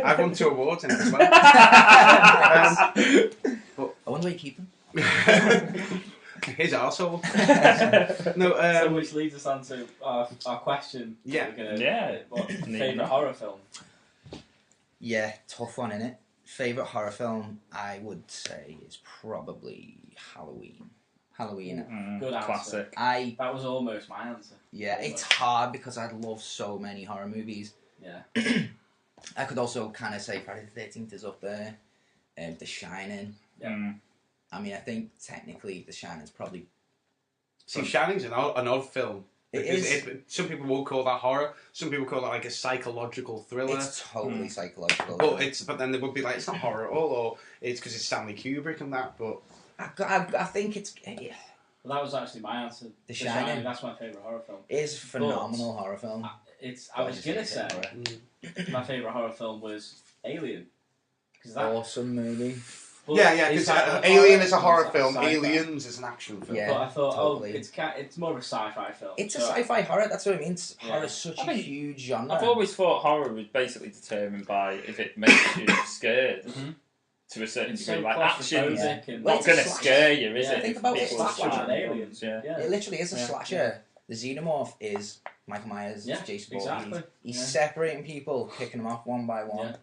I've won 2 awards in it as well. But I wonder where you keep them. His arsehole. No, so which leads us on to our question. Yeah. What's your favourite horror film? Yeah, tough one, innit? Favourite horror film, I would say, is probably Halloween. Halloween. Good answer. Classic. That was almost my answer. Yeah, Almost. it's hard because I love so many horror movies. Yeah. I could also kind of say Friday the 13th is up there. The Shining. Yeah. I mean, I think technically The Shining's probably... See, Shining's an odd film. It is. Some people will call that horror. Some people call it like a psychological thriller. It's totally psychological. But then they would be like, it's not horror at all, or it's because it's Stanley Kubrick and that. But I think it's... Well, that was actually my answer. The Shining. That's my favourite horror film. It is a phenomenal horror film. I was going to say, my favourite horror film was Alien. Awesome movie. Yeah, because Alien is a horror film, Aliens is an action film. Yeah, but I thought, totally. it's more of a sci-fi film. It's a sci-fi horror, that's what I mean. Yeah. Horror's such a huge genre. I've always thought horror was basically determined by if it makes you scared to a certain degree. Like action's not going to scare you, is it? Think about it. Slasher and Aliens. It literally is a slasher. The xenomorph is Michael Myers, Jason Voorhees. He's separating people, picking them off one by one. Yeah.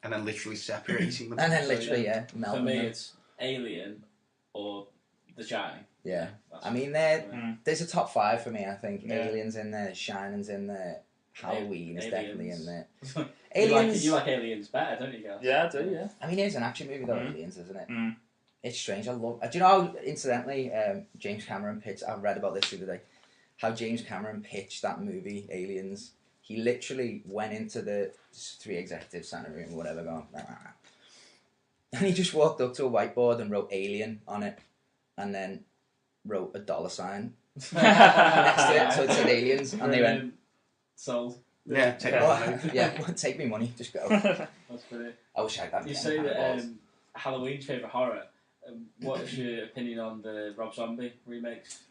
And then literally separating them. And then literally, melting For me, them. it's Alien or The Shining. Yeah. I mean, there's a top 5 for me, I think. Aliens in there, Shining's in there, Halloween is definitely in there. You like Aliens better, don't you, guys? Yeah, I do, yeah. I mean, it's an action movie, though, Aliens, isn't it? It's strange. I love... Do you know, incidentally, James Cameron pitched... I read about this the other day. How James Cameron pitched that movie, Aliens. He literally went into the 3 executives sat in a room or whatever going, and he just walked up to a whiteboard and wrote Alien on it, and then wrote a $sign next to it, so it said Aliens, and they went, sold. Yeah, take my money. Yeah, take me money, just go. That's brilliant. I wish I had that. You say that Halloween's favourite horror. What's your opinion on the Rob Zombie remakes?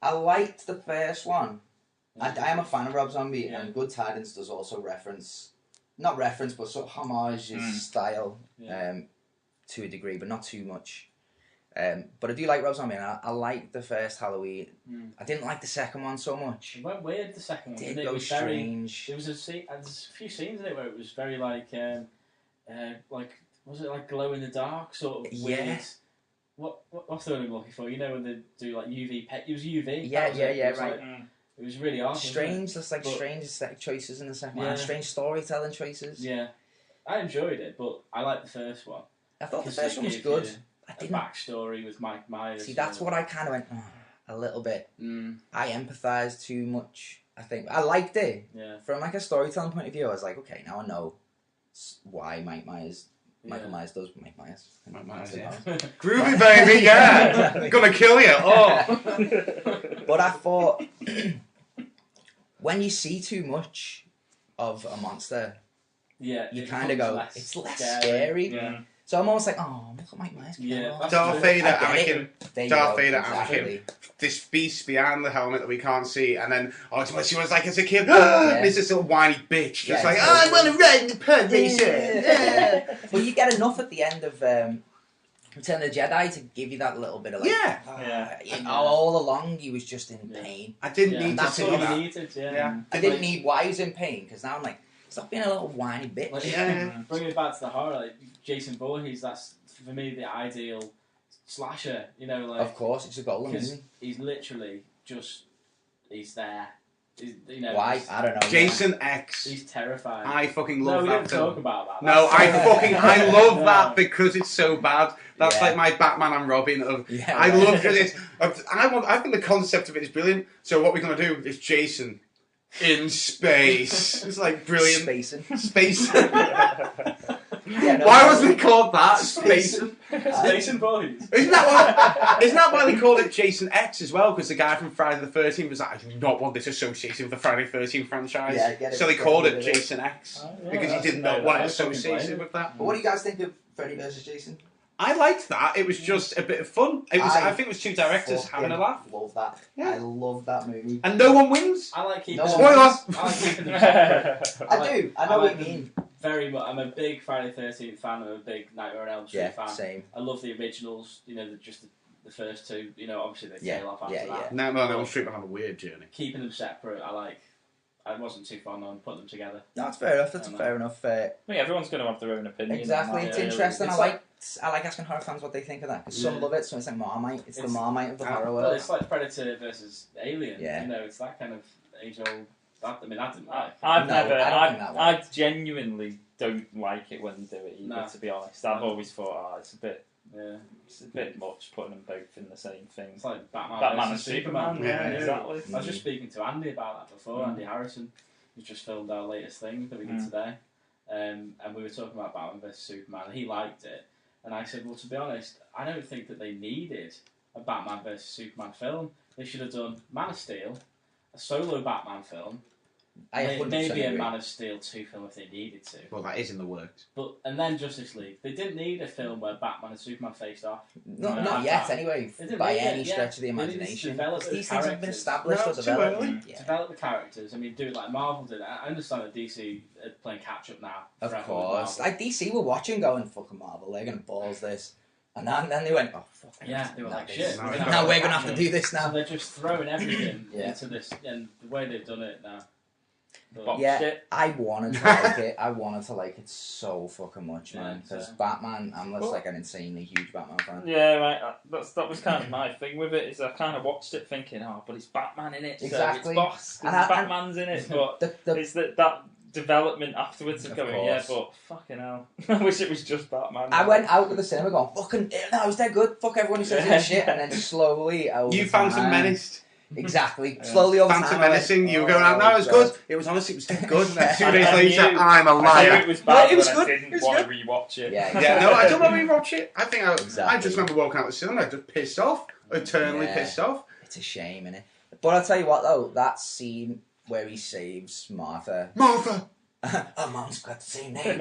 I liked the first one. I am a fan of Rob Zombie, and Good Tidings does also not reference, but sort of homage his style to a degree, but not too much. But I do like Rob Zombie, and I liked the first Halloween. I didn't like the second one so much. It went weird, the second one. It was was strange. There was a few scenes in it where it was very like was it like glow in the dark sort of weird? Yeah. What's the word I'm looking for? You know when they do like UV it was UV. Yeah, right. Like, it was really awesome. Strange, there's strange aesthetic choices in the second one, and strange storytelling choices. Yeah, I enjoyed it, but I liked the first one. I thought the first one was good. A backstory with Mike Myers. See, that's what I kind of went a little bit. I empathised too much. I think I liked it. Yeah. From like a storytelling point of view, I was like, okay, now I know why Michael Myers does Mike Myers. Groovy baby, yeah. Gonna kill you. Oh. But I thought when you see too much of a monster, you kind of go, it's less scary. Yeah. So I'm almost like, oh, look at Mike Myers. Darth Vader, Anakin. Exactly. This beast behind the helmet that we can't see, and then ultimately she was like, as a kid, there's this little whiny bitch, just like, I want to ride in the pod racer. Yeah. But you get enough at the end of Return of the Jedi to give you that little bit of like, all along he was just in pain. I didn't need to see that. I didn't need why he was in pain, because now I'm like, stop being a little whiny bitch. Bringing it back to the horror, like Jason Voorhees, that's for me the ideal slasher. You know, like of course it's a Goblin, isn't he? He's literally he's there. Why? I don't know. Jason X. He's terrifying. I fucking love that. We don't talk about that. No, I love that because it's so bad. That's like my Batman and Robin. I love it. I think the concept of it is brilliant. So what we're gonna do is Jason in space. It's like brilliant. Spacing. Why wasn't it called that? Spacing. Jason Voorhees. Isn't that why they called it Jason X as well? Because the guy from Friday the 13th was like, I do not want this associated with the Friday the 13th franchise. So they called it Jason X because he did not want it associated with that. But what do you guys think of Freddy vs. Jason? I liked that. It was just a bit of fun. I think it was 2 directors having a laugh. Love that. Yeah. I love that movie. And no one wins. I like keeping Spoiler. I like keeping them separate. I do. I know what you mean. Very much. I'm a big Friday the 13th fan. I'm a big Nightmare on Elm Street fan. Same. I love the originals. You know, just the first 2. You know, obviously they tail off after that. Nightmare on Elm Street were on a weird journey. Keeping them separate, I wasn't too fond on putting them together. No, that's fair enough. That's fair enough. I think everyone's going to have their own opinion. Exactly. It's interesting. I like I like asking horror fans what they think of that, because some love it, some it's like Marmite. It's the Marmite of the horror Well, world. it's like Predator versus Alien. Yeah. You know, it's that kind of age-old... I didn't like it. I genuinely don't like it when they do it either, No. to be honest. I've always thought, it's a bit much putting them both in the same thing. It's like Batman and versus Superman. Yeah, exactly. I was just speaking to Andy about that before, Andy Harrison, who's just filmed our latest thing that we did today. And we were talking about Batman vs Superman, and he liked it. And I said, well, to be honest, I don't think that they needed a Batman vs Superman film. They should have done Man of Steel, a solo Batman film, maybe a Man of Steel 2 film if they needed to. Well, that is in the works. And then Justice League. They didn't need a film where Batman and Superman faced off. Not yet, anyway, by any stretch of the imagination. These things have been established or developed. Develop the characters. I mean, do it like Marvel did. I understand that DC are playing catch up now. Of course. Like DC were watching going, fucking Marvel, they're going to balls this. And then they went, oh, fuck. Yeah, they were like, shit. Now we're going to have to do this now. So they're just throwing everything into this, and the way they've done it now. I wanted to like it. I wanted to like it so fucking much, man. Because Batman, I'm just like an insanely huge Batman fan. Yeah, right. That was kind of my thing with it. Is I kind of watched it thinking, but it's Batman in it. Exactly. So it's boss. Batman's in it, but it's that development afterwards of going, but fucking hell, I wish it was just Batman. I went out of the cinema going, fucking, no, it was dead good. Fuck everyone who says this shit, and then slowly, you Phantom Menace. Exactly. Slowly over Phantom Menacing, you were going out, no, it was good. It was honestly, it was dead good. And then 2 days later, I'm a liar. I knew it was bad, it was but good. I didn't want to rewatch it. Yeah, no, I don't want to rewatch it. I think I just remember walking out the cinema, just pissed off, eternally pissed off. It's a shame, innit? But I'll tell you what, though, that scene where he saves Martha. Oh, Mom's got the same name.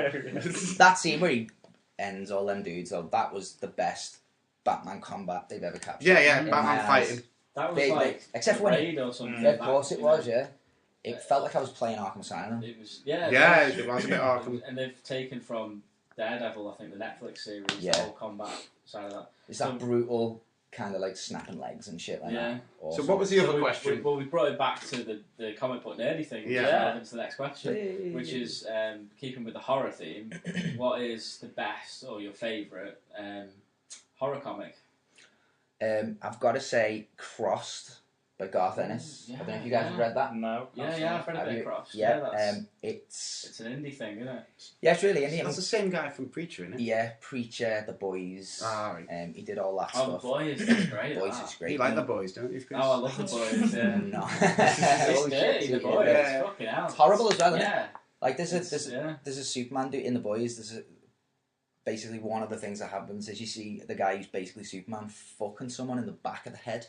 That scene where he ends all them dudes, that was the best Batman combat they've ever captured. Yeah, Batman fighting. That was except for when Raid or something. Yeah, of course it was, yeah. It felt like I was playing Arkham Asylum. It was, it was a bit Arkham. And they've taken from Daredevil, I think, the Netflix series, the whole combat side of that. It's that brutal kind of like snapping legs and shit like that. Awesome. So what was the other question? We brought it back to the comic book nerdy thing, which is relevant to the next question, which is keeping with the horror theme. What is the best or your favourite horror comic? I've got to say Crossed by Garth Ennis. I don't know if you guys have read that. No. Yeah, I've read a bit of Crossed. Yeah, it's an indie thing, isn't it? Yeah, it's really indie. That's the same guy from Preacher, isn't it? Yeah, Preacher, The Boys. Right. He did all that stuff. The Boys, that's great. Boys is great. You like The Boys, don't you, Chris? Oh, I love The Boys, yeah. No. It's dirty, The Boys. It's fucking hell. It's horrible as well, isn't it? Like, there's a Superman dude in The Boys. Basically, one of the things that happens is you see the guy who's basically Superman fucking someone in the back of the head.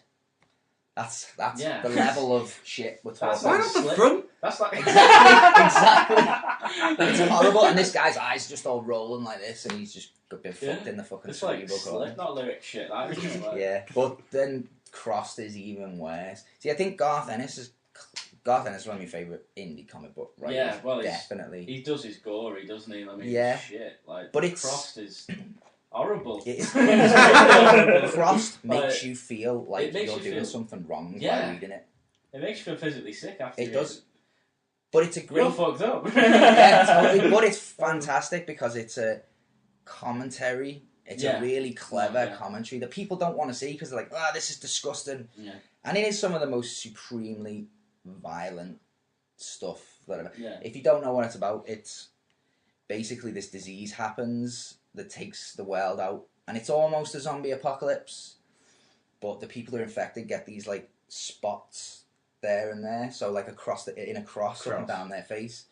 That's the level of shit we're talking about. Why not the front? That's like exactly. It's horrible, and this guy's eyes just all rolling like this, and he's just been fucked in the fucking cerebral cortex. Not lyric shit. But then Crossed is even worse. See, I think Garth Ennis is one of my favourite indie comic book writers. Yeah, well, definitely. He does his gory, doesn't he? I mean, shit. Like, but Crossed is horrible. Crossed makes you feel like you're doing something wrong by reading it. It makes you feel physically sick after it does. But it's a great... You're fucked up. Yeah, totally. But it's fantastic because it's a commentary. It's a really clever commentary that people don't want to see because they're like, this is disgusting. Yeah. And it is some of the most supremely violent stuff that I've... If you don't know what it's about, it's basically this disease happens that takes the world out, and it's almost a zombie apocalypse, but the people who are infected get these like spots there and there, so like in a cross up and down their face,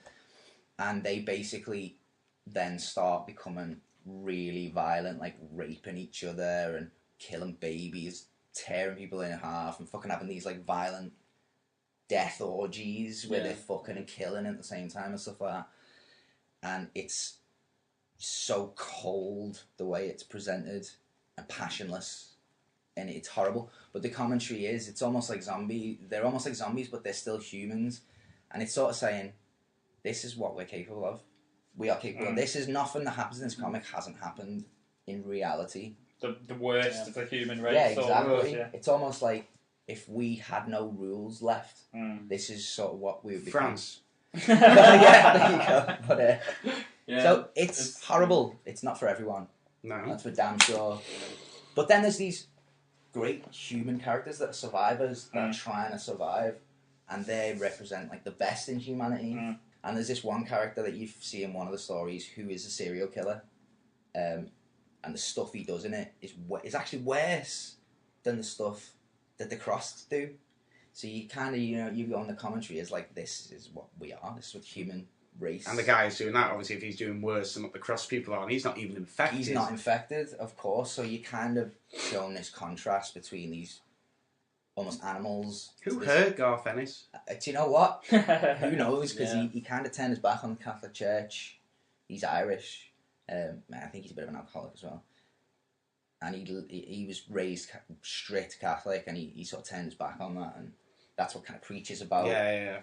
and they basically then start becoming really violent, like raping each other and killing babies, tearing people in half, and fucking having these like violent death orgies where they're fucking and killing at the same time and stuff like that. And it's so cold the way it's presented and passionless, and it's horrible. But the commentary is, it's almost like they're almost like zombies, but they're still humans, and it's sort of saying, this is what we're capable of. We are capable of. This is nothing that happens in this comic hasn't happened in reality. The worst of the human race. Yeah, exactly. It's almost like if we had no rules left, this is sort of what we would become. France. Yeah, there you go. But, so it's horrible. It's not for everyone. No. That's for damn sure. But then there's these great human characters that are survivors that are trying to survive, and they represent like the best in humanity. And there's this one character that you see in one of the stories who is a serial killer, and the stuff he does in it is actually worse than the stuff that the Crossed do. So you kind of, you go on the commentary as like, this is what we are, this is what human race. And the guy who's doing that, obviously, if he's doing worse than what the Cross people are, and he's not even infected. He's not infected, of course, so you kind of shown this contrast between these almost animals. Who hurt Garth Ennis? Do you know what? Who knows? Because he kind of turned his back on the Catholic Church. He's Irish. I think he's a bit of an alcoholic as well. And he was raised strict Catholic, and he sort of turned his back on that, and that's what kind of Preacher's about. Yeah.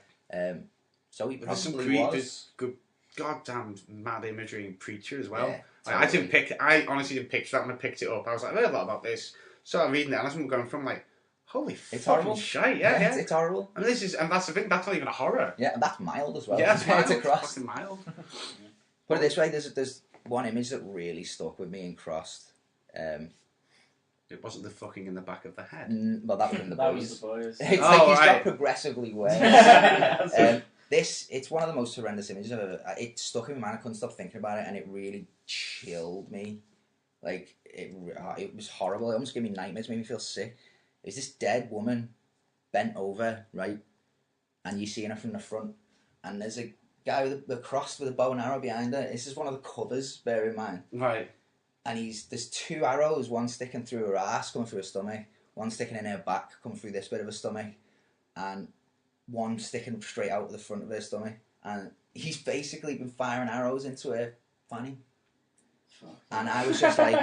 So he probably There's good, goddamn mad imagery in Preacher as well. Yeah, totally. I honestly didn't picture that when I picked it up. I was like, I heard a lot about this. So I'm reading it, and as I'm going from like, holy it's fucking horrible. shite. Yeah. It's horrible. And that's the thing. That's not even a horror. Yeah, and that's mild as well. Yeah, it's mild. It's Crossed. Fucking mild. Put it this way: there's one image that really stuck with me in Crossed. It wasn't the fucking in the back of the head. Well, that was in the That boys. was the boys. It's like he's got right. progressively worse. It's one of the most horrendous images I've ever. It stuck in my mind. I couldn't stop thinking about it, and it really chilled me. Like it was horrible. It almost gave me nightmares. Made me feel sick. It's this dead woman bent over, right, and you're seeing her from the front, and there's a guy with a cross with a bow and arrow behind her. This is one of the covers. Bear in mind. Right. And there's two arrows, one sticking through her ass, coming through her stomach, one sticking in her back, coming through this bit of her stomach, and one sticking straight out of the front of her stomach. And he's basically been firing arrows into her fanny. And I was just like,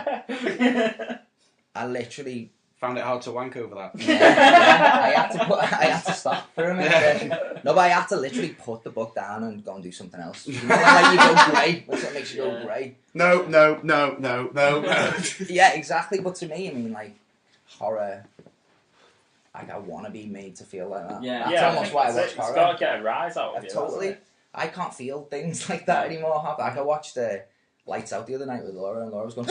I literally found it hard to wank over that. Yeah, I had to stop for a minute. No, but I had to literally put the book down and go and do something else. You know, like you go grey. That's what makes you go grey. No. Yeah, exactly. But to me, I mean, like, horror, like, I want to be made to feel like that. Yeah, That's almost why I watch horror. It's got to get a rise out of you. Totally. I can't feel things like that anymore. Like, I watched Lights Out the other night with Laura, and Laura was going,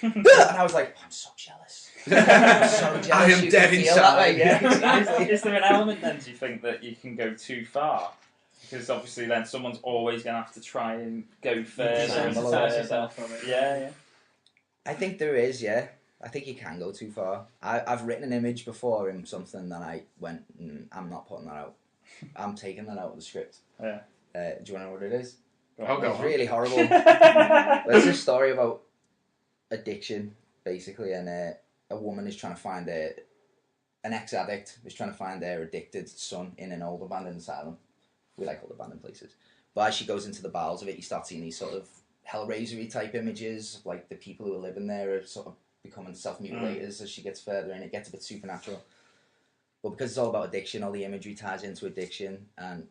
and I was like, I'm so jealous. I'm so jealous. I am dead inside. Yeah, Is there an element then, do you think, that you can go too far? Because obviously then someone's always going to have to try and go further. Desensitize yourself from it. Yeah. I think there is, yeah. I think you can go too far. I've written an image before in something that I went, I'm not putting that out. I'm taking that out of the script. Yeah. Do you want to know what it is? Oh, go It's on. really horrible. There's this story about addiction, basically, and a woman is trying to find an ex-addict is trying to find their addicted son in an old abandoned asylum. We like old abandoned places. But as she goes into the bowels of it, you start seeing these sort of Hellraiser-y type images, like the people who are living there are sort of becoming self-mutilators as she gets further in. It gets a bit supernatural. But because it's all about addiction, all the imagery ties into addiction and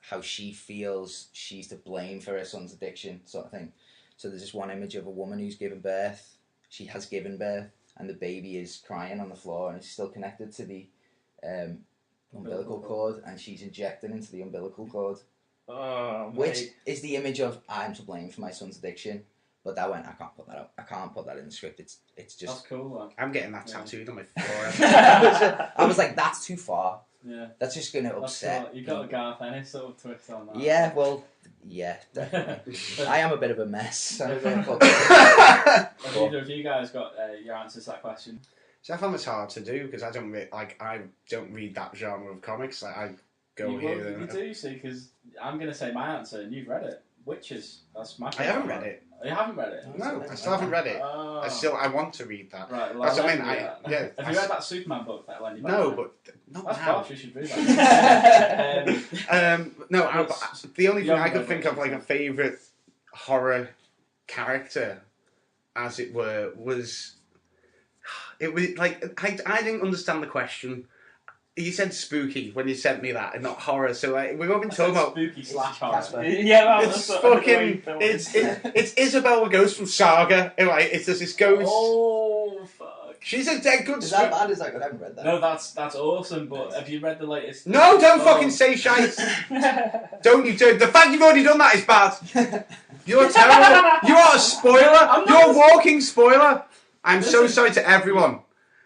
how she feels she's to blame for her son's addiction, sort of thing. So there's this one image of a woman who's given birth. She has given birth, and the baby is crying on the floor, and it's still connected to the umbilical cord, and she's injecting into the umbilical cord, which is the image of I'm to blame for my son's addiction. But that went, I can't put that out. I can't put that in the script. It's just. That's cool, man. I'm getting that tattooed on my forehead. I was like, that's too far. Yeah. That's just going to upset. Cool. You've got a Garth Ennis sort of twist on that. Yeah, well, yeah, definitely. I am a bit of a mess. Have you guys got your answers to that question? So I found this hard to do because I don't read that genre of comics. Like, I go here. You do, see, because I'm going to say my answer and you've read it. Witches. That's my. I haven't read it. You haven't read it? No, I still haven't read it. Oh. I want to read that. Right, well, That's what I mean. Have you read that Superman book that Lenny? No, but not that's now. posh, you should read that. The only thing I could think of, like a favourite horror character, as it were, was like I didn't understand the question. You said spooky when you sent me that, and not horror. So we've all been talking about spooky / horror. Yeah, it's fucking. It's Isabel, the ghost from Saga. Like, it's just this ghost. Oh fuck! She's a dead good. Is that bad? Is that good? I haven't read that. No, that's awesome. But have you read the latest? No, don't fucking say shite. Don't you do? The fact you've already done that is bad. You're terrible. You are a spoiler. You're a walking spoiler. I'm so sorry to everyone.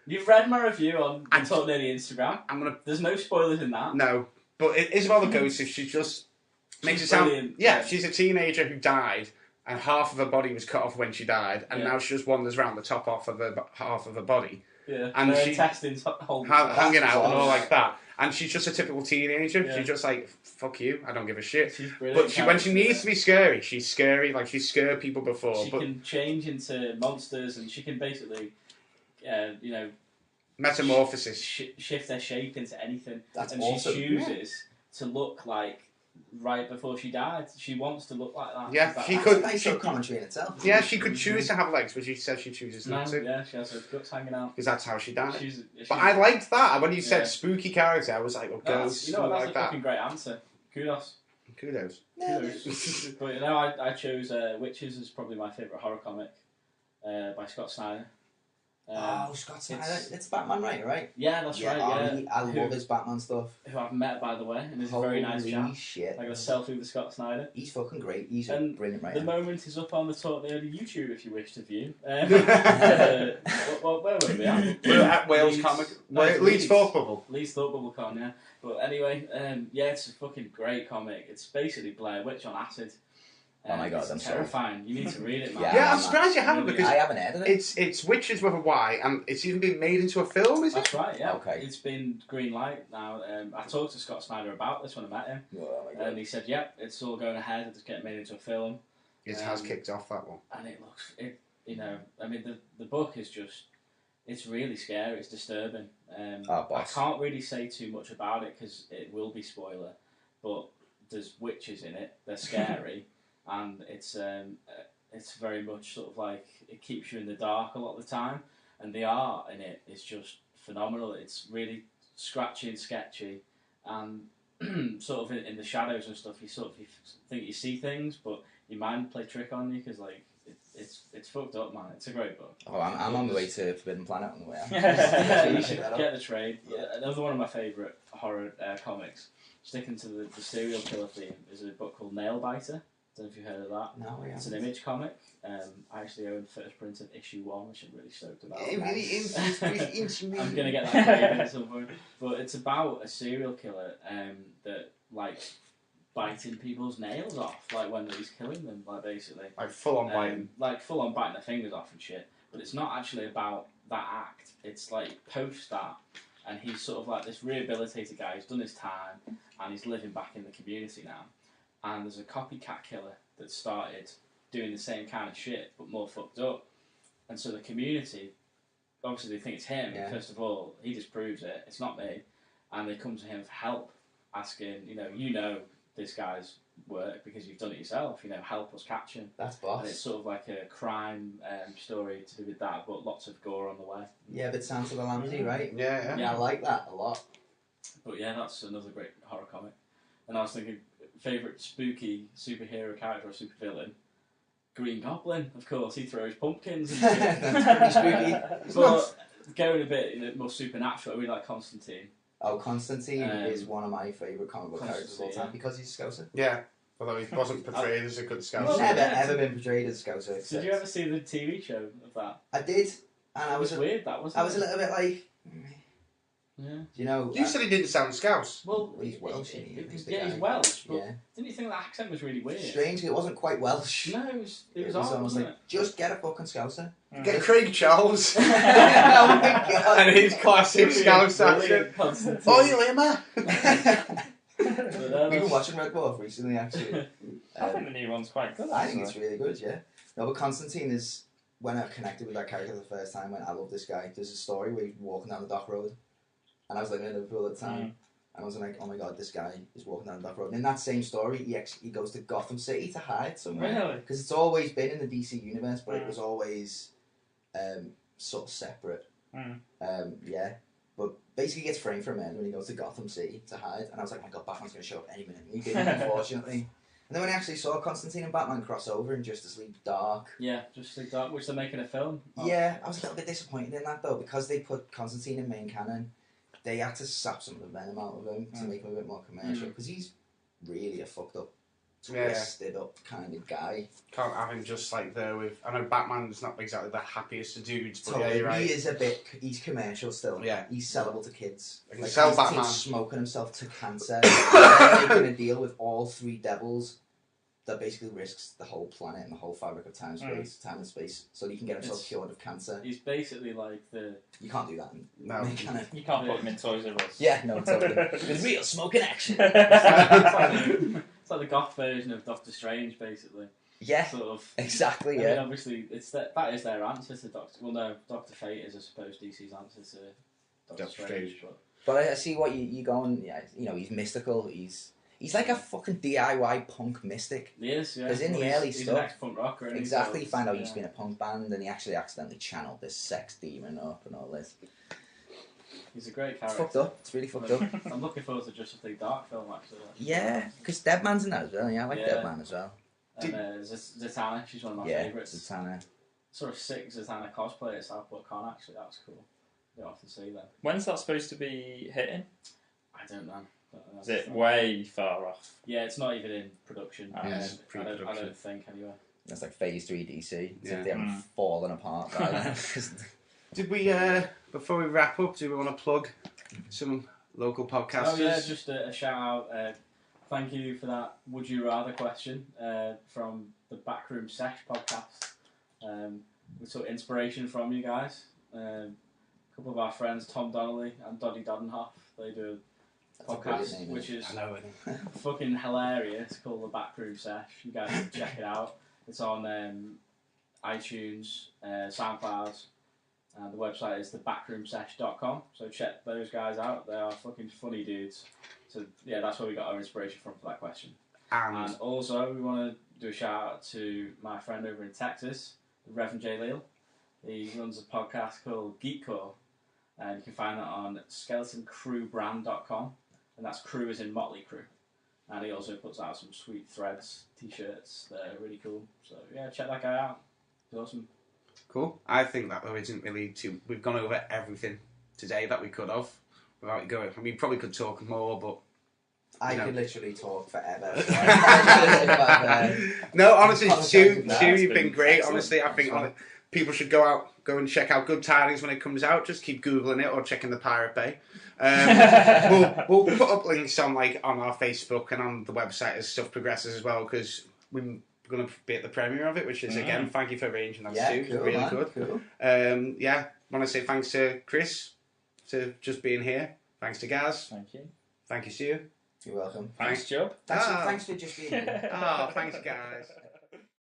You've read my review on Untitled Instagram. There's no spoilers in that. No, but Isabella Ghost, she just makes it sound. Brilliant. Yeah, she's a teenager who died, and half of her body was cut off when she died, and now she just wanders around the top half of her body. Yeah, and she's hanging out and all like that. And she's just a typical teenager. Yeah. She's just like, fuck you, I don't give a shit. She's brilliant. But when she needs to be scary, she's scary. Like, she's scared people before. She can change into monsters, and she can basically, metamorphosis. Shift their shape into anything. That's and awesome. She chooses to look like right before she died. She wants to look like that. Yeah, she That's could. a nice little commentary in itself. Yeah, she could choose to have legs, but she says she chooses not to. Yeah, she has her guts hanging out. Because that's how she died. She's but I liked that. When you said spooky character, I was like, well, ghosts. You know, that's like a that. fucking great answer. Kudos. Kudos. But you know, I chose Witches as probably my favourite horror comic by Scott Snyder. Scott Snyder. It's Batman, right? Yeah, that's right. Yeah, I love his Batman stuff. Who I've met, by the way, and is a very nice chap. Shit. I got a selfie with Scott Snyder. He's fucking great. He's a brilliant writer. The moment is up on the Talk Nerdy YouTube if you wish to view. Where were we at? We're at Wales Comic. Leeds Thought Bubble. Leeds Thought Bubble Con, yeah. But anyway, it's a fucking great comic. It's basically Blair Witch on acid. Oh my god, I'm terrifying. You need to read it, man. Yeah, I'm surprised you haven't because I haven't heard of it. It's Witches with a Y, and it's even been made into a film, is it? That's right. Yeah. Okay. It's been green light now. I talked to Scott Snyder about this when I met him, and he said, "Yep, it's all going ahead. It's getting made into a film." It has kicked off that one, and it looks. I mean, the book is just. It's really scary. It's disturbing. I can't really say too much about it because it will be spoiler. But there's witches in it. They're scary. And it's very much sort of like it keeps you in the dark a lot of the time, and the art in it is just phenomenal. It's really scratchy and sketchy, and sort of in the shadows and stuff. You think you see things, but your mind play trick on you because like it's fucked up, man. It's a great book. Oh, I'm on the way to Forbidden Planet on the way. You should get the trade. Yeah, another one of my favourite horror comics. Sticking to the serial killer theme is a book called Nailbiter. Don't know if you've heard of that. No, it's an Image comic. I actually own first print of issue 1, which I'm really stoked about. I'm gonna get that graded at some point. But it's about a serial killer that like biting people's nails off, like when he's killing them, like basically. Like full on biting. Like full on biting their fingers off and shit. But it's not actually about that act. It's like post that, and he's sort of like this rehabilitated guy. He's done his time, and he's living back in the community now. And there's a copycat killer that started doing the same kind of shit, but more fucked up. And so the community, obviously they think it's him. Yeah. First of all, he disproves it. It's not me. And they come to him for help, asking, you know this guy's work because you've done it yourself. Help us catch him. That's boss. And it's sort of like a crime story to do with that, but lots of gore on the way. Yeah, but Sounds of the Lambsy, right? Yeah, I like that a lot. But yeah, that's another great horror comic. And I was thinking, favourite spooky superhero character or supervillain? Green Goblin, of course. He throws pumpkins and shit. That's pretty spooky. But going a bit more supernatural, I really like Constantine. Oh, Constantine is one of my favourite comic book characters of all time because he's a Scouser. Yeah, although he wasn't portrayed as a good Scouser. He's never ever been portrayed as a Scouser. Did you ever see the TV show of that? I did, and I was weird. That wasn't. I was a little bit like. Yeah. You said he didn't sound Scouse. Well, he's Welsh. He's Welsh. But didn't you think that accent was really weird? Strange, it wasn't quite Welsh. No, it was almost almost like just get a fucking Scouser. Get Craig Charles. Oh my god! And his classic Scouse accent. Oi, Lima. We were watching Red Dwarf recently, actually. I think the new one's quite good. I think it's really good, yeah. No, but Constantine is when I connected with that character the first time. When I love this guy. There's a story where he's walking down the dock road. And I was living in Liverpool at the time, and I was like, "Oh my god, this guy is walking down the dock road." And in that same story, he goes to Gotham City to hide somewhere. Really? Because it's always been in the DC universe, but it was always sort of separate. Yeah, but basically, he gets framed for a murder when he goes to Gotham City to hide. And I was like, "Oh my god, Batman's going to show up any minute." And he didn't, unfortunately. And then when I actually saw Constantine and Batman cross over in Justice League Dark. Yeah, Justice League Dark, which they're making a film. Yeah, I was a little bit disappointed in that though, because they put Constantine in main canon. They had to sap some of the venom out of him to make him a bit more commercial, because he's really a fucked up twisted up kind of guy. Can't have him just like there with. I know Batman's not exactly the happiest of dudes, but Totally. yeah, you're right. He is a bit. He's commercial still. Yeah. He's sellable to kids. I can sell he's Batman. smoking himself to cancer. They're making a deal with all three devils that basically risks the whole planet and the whole fabric of time and space, so he can get himself cured of cancer. He's basically like the. You can't do that. No. You can't put him in Toys R Us. Yeah, no, totally. With real smoking action. It's like the goth version of Doctor Strange, basically. Yeah, Sort of. exactly. I Yeah. mean, obviously, that is their answer to Doctor. Well, no, Doctor Fate is, I suppose, DC's answer to Doctor Strange. But I see what you going. Yeah, you know, he's mystical. He's like a fucking DIY punk mystic. He is, yeah. Because in the early he's stuff, an ex-punk rocker. And exactly, you find out he's been a punk band, and he actually accidentally channeled this sex demon up and all this. He's a great It's character. fucked up. It's really fucked up. I'm looking forward to Justice League Dark film, actually. Yeah, because Dead Man's in that as well. Yeah, I like Dead Man as well. And Zatanna, she's one of my favourites. Zatanna. Sort of sick Zatanna cosplay at Southport Con, actually. That was cool. You don't often see them. When's that supposed to be hitting? I don't know. Is it way far off? Yeah, it's not even in production. Yeah, I don't think, anyway. That's like Phase 3 DC. Yeah. They haven't fallen apart by then. Did we, before we wrap up, do we want to plug some local podcasters? Oh yeah, just a shout out. Thank you for that Would You Rather question from the Backroom Sesh podcast. We took inspiration from you guys. A couple of our friends, Tom Donnelly and Doddy Doddenhoff, they do a podcast which is fucking hilarious, called the Backroom Sesh. You guys should check it out. It's on iTunes, SoundCloud, and the website is thebackroomsesh.com. So check those guys out. They are fucking funny dudes. So yeah, that's where we got our inspiration from for that question. And also, we want to do a shout out to my friend over in Texas, the Reverend J. Leal. He runs a podcast called Geekcore, and you can find that on skeletoncrewbrand.com, and that's crew as in Motley Crue. And he also puts out some sweet threads, t-shirts that are really cool. So yeah, check that guy out. He's awesome. Cool. I think that there isn't really too. We've gone over everything today that we could have without going. I mean, probably could talk more, but I could literally talk forever. No, honestly, Stu, you've been great. Honestly, I think people should go and check out Good Tidings when it comes out. Just keep googling it or checking the Pirate Bay. We'll put up links on our Facebook and on the website as stuff progresses as well, because we're going to be at the premiere of it, which is again, thank you for arranging that, Stu. Cool, really man. good. Cool. Want to say thanks to Chris for just being here. Thanks to Gaz. Thank you. Thank you, Stu. You're welcome. Thanks, Job. Thanks for just being here. Thanks, guys.